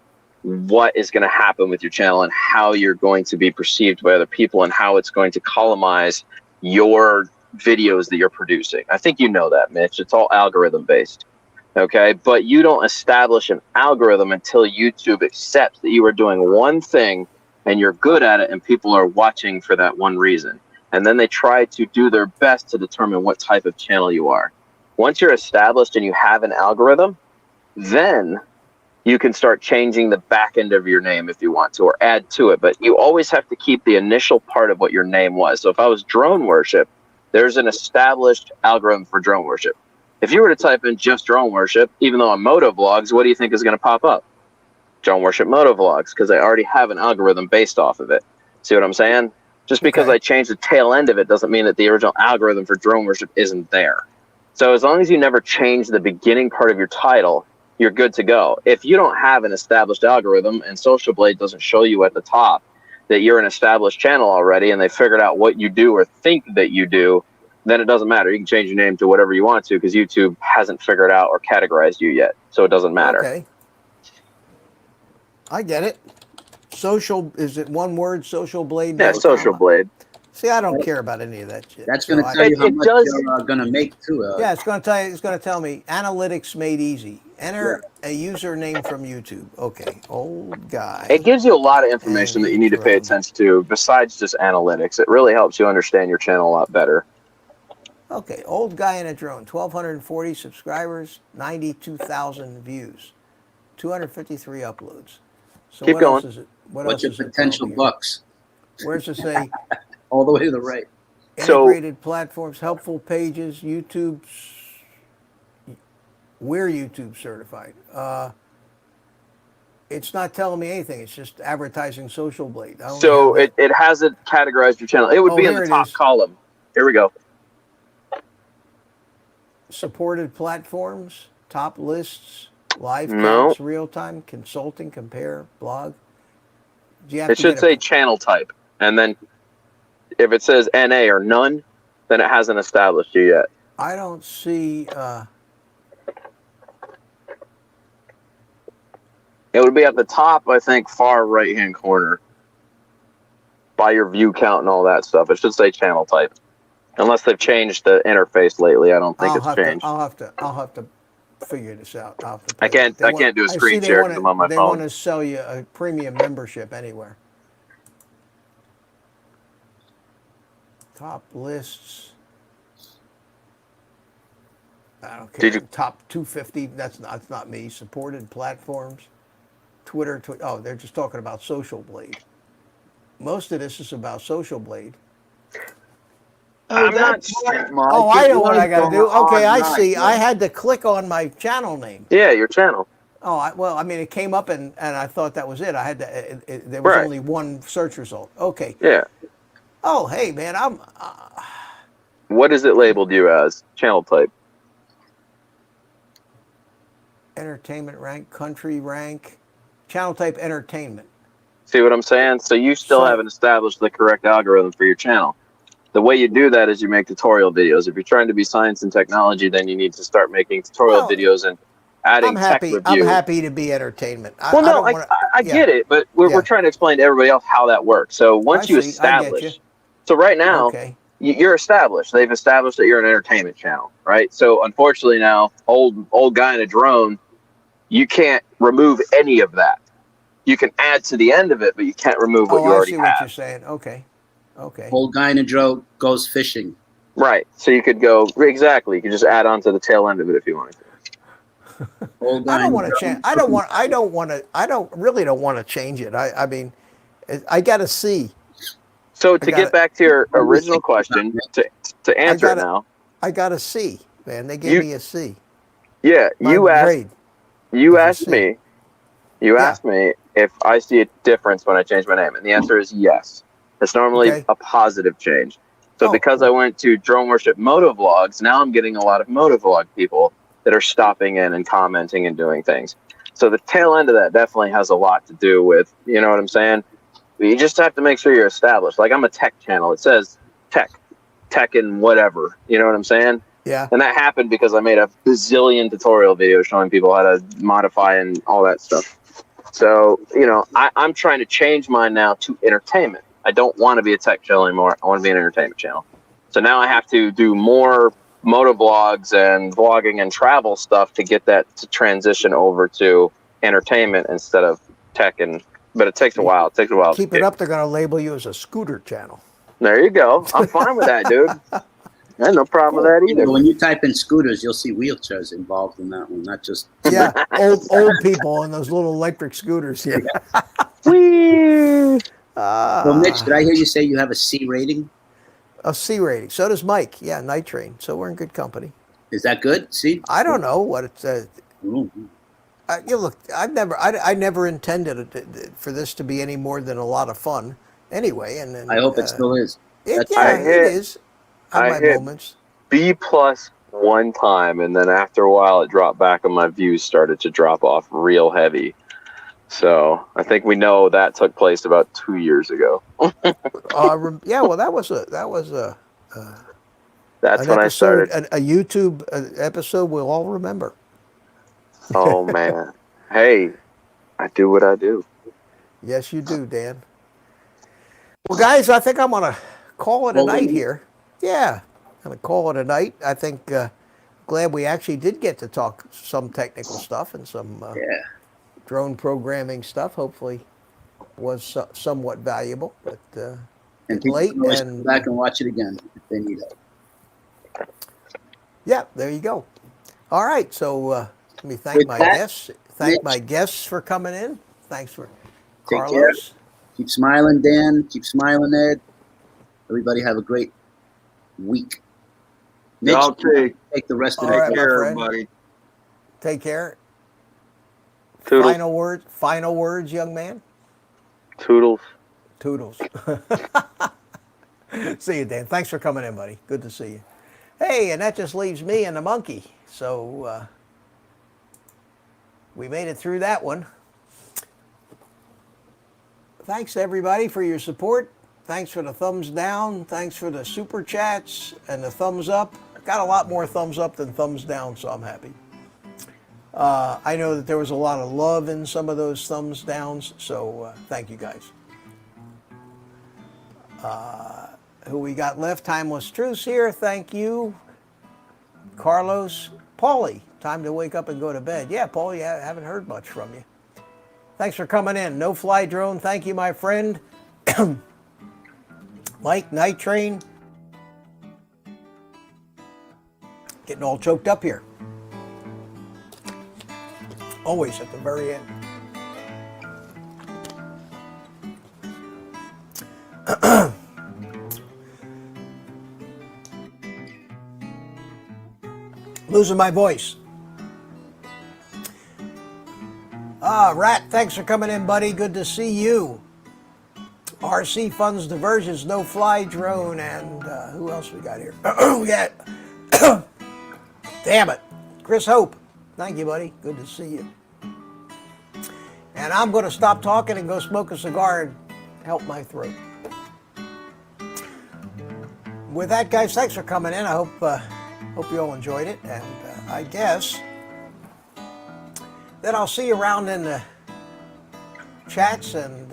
what is going to happen with your channel and how you're going to be perceived by other people and how it's going to columnize your videos that you're producing. I think you know that, Mitch. It's all algorithm based. Okay, but you don't establish an algorithm until YouTube accepts that you are doing one thing and you're good at it and people are watching for that one reason. And then they try to do their best to determine what type of channel you are. Once you're established and you have an algorithm, then you can start changing the back end of your name if you want to, or add to it. But you always have to keep the initial part of what your name was. So if I was drone worship, there's an established algorithm for drone worship. If you were to type in just drone worship, even though I'm motovlogs, what do you think is going to pop up? Drone worship motovlogs, because I already have an algorithm based off of it. See what I'm saying? Just because I changed the tail end of it doesn't mean that the original algorithm for drone worship isn't there. So as long as you never change the beginning part of your title, you're good to go. If you don't have an established algorithm and Social Blade doesn't show you at the top that you're an established channel already and they figured out what you do or think that you do, then it doesn't matter. You can change your name to whatever you want to because YouTube hasn't figured out or categorized you yet. So it doesn't matter. Okay. I get it. Is it one word, Social Blade? Yeah, Social Blade. See, I don't care about any of that shit. That's going to tell you how much you're going to make too. Yeah, it's going to tell me analytics made easy. Enter a username from YouTube. Okay, old guy. It gives you a lot of information that you need to pay attention to besides just analytics. It really helps you understand your channel a lot better. Okay, old guy in a drone, 1,240 subscribers, 92,000 views, 253 uploads. So Keep what going. Else is it? What's your potential bucks? Where's it say? All the way to the right. Integrated platforms, helpful pages, YouTube. We're YouTube certified. It's not telling me anything. It's just advertising Social Blade. So it hasn't categorized your channel. It would be in the top column. Here we go. Supported platforms, top lists, live counts, real time, consulting, compare, blog. It should say channel type, and then if it says NA or none, then it hasn't established you yet. I don't see. It would be at the top, I think, far right-hand corner by your view count and all that stuff. It should say channel type, unless they've changed the interface lately. I don't think it's changed. I'll have to figure this out. I can't do a screen share because I'm on my phone. They want to sell you a premium membership anywhere. Top lists. I don't care. Top 250. That's not me. Supported platforms. Twitter. Oh, they're just talking about Social Blade. Most of this is about Social Blade. Oh, that's right, Mike. Oh, I know what I got to do. Okay, I see. I had to click on my channel name. Yeah, your channel. Oh, well, I mean, it came up and I thought that was it. I had to. There was only one search result. Okay. Yeah. Oh, hey, man, I'm. What is it labeled you as? Channel type. Entertainment rank, country rank, channel type entertainment. See what I'm saying? So you still haven't established the correct algorithm for your channel. the way you do that is you make tutorial videos. If you're trying to be science and technology, then you need to start making tutorial Well, videos and adding I'm tech happy. review. I'm happy to be entertainment. Well, I no, don't want to. I get it, but we're trying to explain to everybody else how that works. So once you I see. I get you. establish, so right now, Okay. you're established. They've established that you're an entertainment channel, right? So unfortunately now, old guy in a drone, you can't remove any of that. You can add to the end of it, but you can't remove what you I already see have. what you're saying. Okay. Okay. Old guy in a drone goes fishing. Right. So you could go exactly. You could just add on to the tail end of it if you wanted to. Old guy I don't want to change. I don't want to. I really don't want to change it. I mean, I got to see. So to get back to your original question, to answer it now, I got a C, man. They gave me a C. Yeah, you asked. You asked me. You asked me if I see a difference when I change my name, and the answer is yes. It's normally a positive change. So because I went to Drone Worship Motovlogs, now I'm getting a lot of motovlog people that are stopping in and commenting and doing things. So the tail end of that definitely has a lot to do with, you know what I'm saying? You just have to make sure you're established. Like I'm a tech channel. It says tech and whatever. You know what I'm saying? Yeah. And that happened because I made a bazillion tutorial videos showing people how to modify and all that stuff. So, you know, I'm trying to change mine now to entertainment. I don't want to be a tech channel anymore. I want to be an entertainment channel. So now I have to do more motovlogs and vlogging and travel stuff to get that to transition over to entertainment instead of tech. But it takes a while. It takes a while. Keep it up. They're going to label you as a scooter channel. There you go. I'm fine with that, dude. I have no problem with that either. When you type in scooters, you'll see wheelchairs involved in that one, not just old people on those little electric scooters. Yeah. Whee! So, Mitch, did I hear you say you have a C rating? A C rating. So does Mike. Yeah, Night Train. So we're in good company. Is that good? C? I don't know what it says. Look, I never intended for this to be any more than a lot of fun. Anyway, and then I hope it still is. It is. I my hit moments. B+ one time, and then after a while, it dropped back, and my views started to drop off real heavy. So I think we know that took place about 2 years ago. Yeah, well, that was a That's when episode, I started. A YouTube episode we'll all remember. Oh man, hey, I do what I do. Yes, you do, Dan. Well, guys, I think I'm gonna call it a night here. Yeah, I'm gonna call it a night. I think glad we actually did get to talk some technical stuff and some drone programming stuff. Hopefully, was somewhat valuable. But and it's late, and go back and watch it again if they need help. Yeah, there you go. All right, so let me thank my guests. Thank my guests for coming in. Thanks for Carlos. Care. Keep smiling, Dan. Keep smiling, Ed. Everybody have a great week. Mitch, take the rest of the day. Right, Take care, everybody. Take care. Toodles. Final words, young man. Toodles. See you, Dan. Thanks for coming in, buddy. Good to see you. Hey, and that just leaves me and the monkey. So we made it through that one. Thanks, everybody, for your support. Thanks for the thumbs down. Thanks for the super chats and the thumbs up. Got a lot more thumbs up than thumbs down, so I'm happy. I know that there was a lot of love in some of those thumbs downs, so thank you guys. Who we got left? Timeless Truths here. Thank you. Carlos. Paulie. Time to wake up and go to bed. Yeah, Paulie, I haven't heard much from you. Thanks for coming in. No Fly Drone. Thank you, my friend. Mike, Night Train. Getting all choked up here. Always at the very end. Losing my voice. Rat, thanks for coming in, buddy. Good to see you. RC Funds Diversions, No Fly Drone, and who else we got here? We got, damn it, Chris Hope. Thank you, buddy. Good to see you. And I'm going to stop talking and go smoke a cigar and help my throat. with that, guys, thanks for coming in. I hope you all enjoyed it, and I guess then I'll see you around in the chats and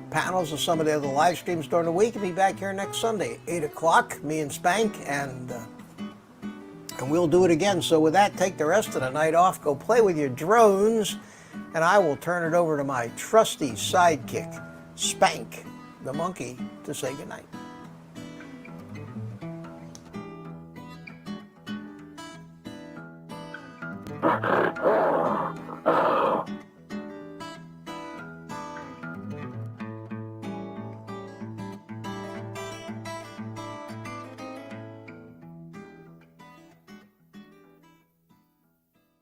panels of some of the other live streams during the week. And be back here next Sunday, 8 o'clock, me and Spank, and we'll do it again. So with that, take the rest of the night off, go play with your drones, and I will turn it over to my trusty sidekick, Spank, the monkey, to say goodnight.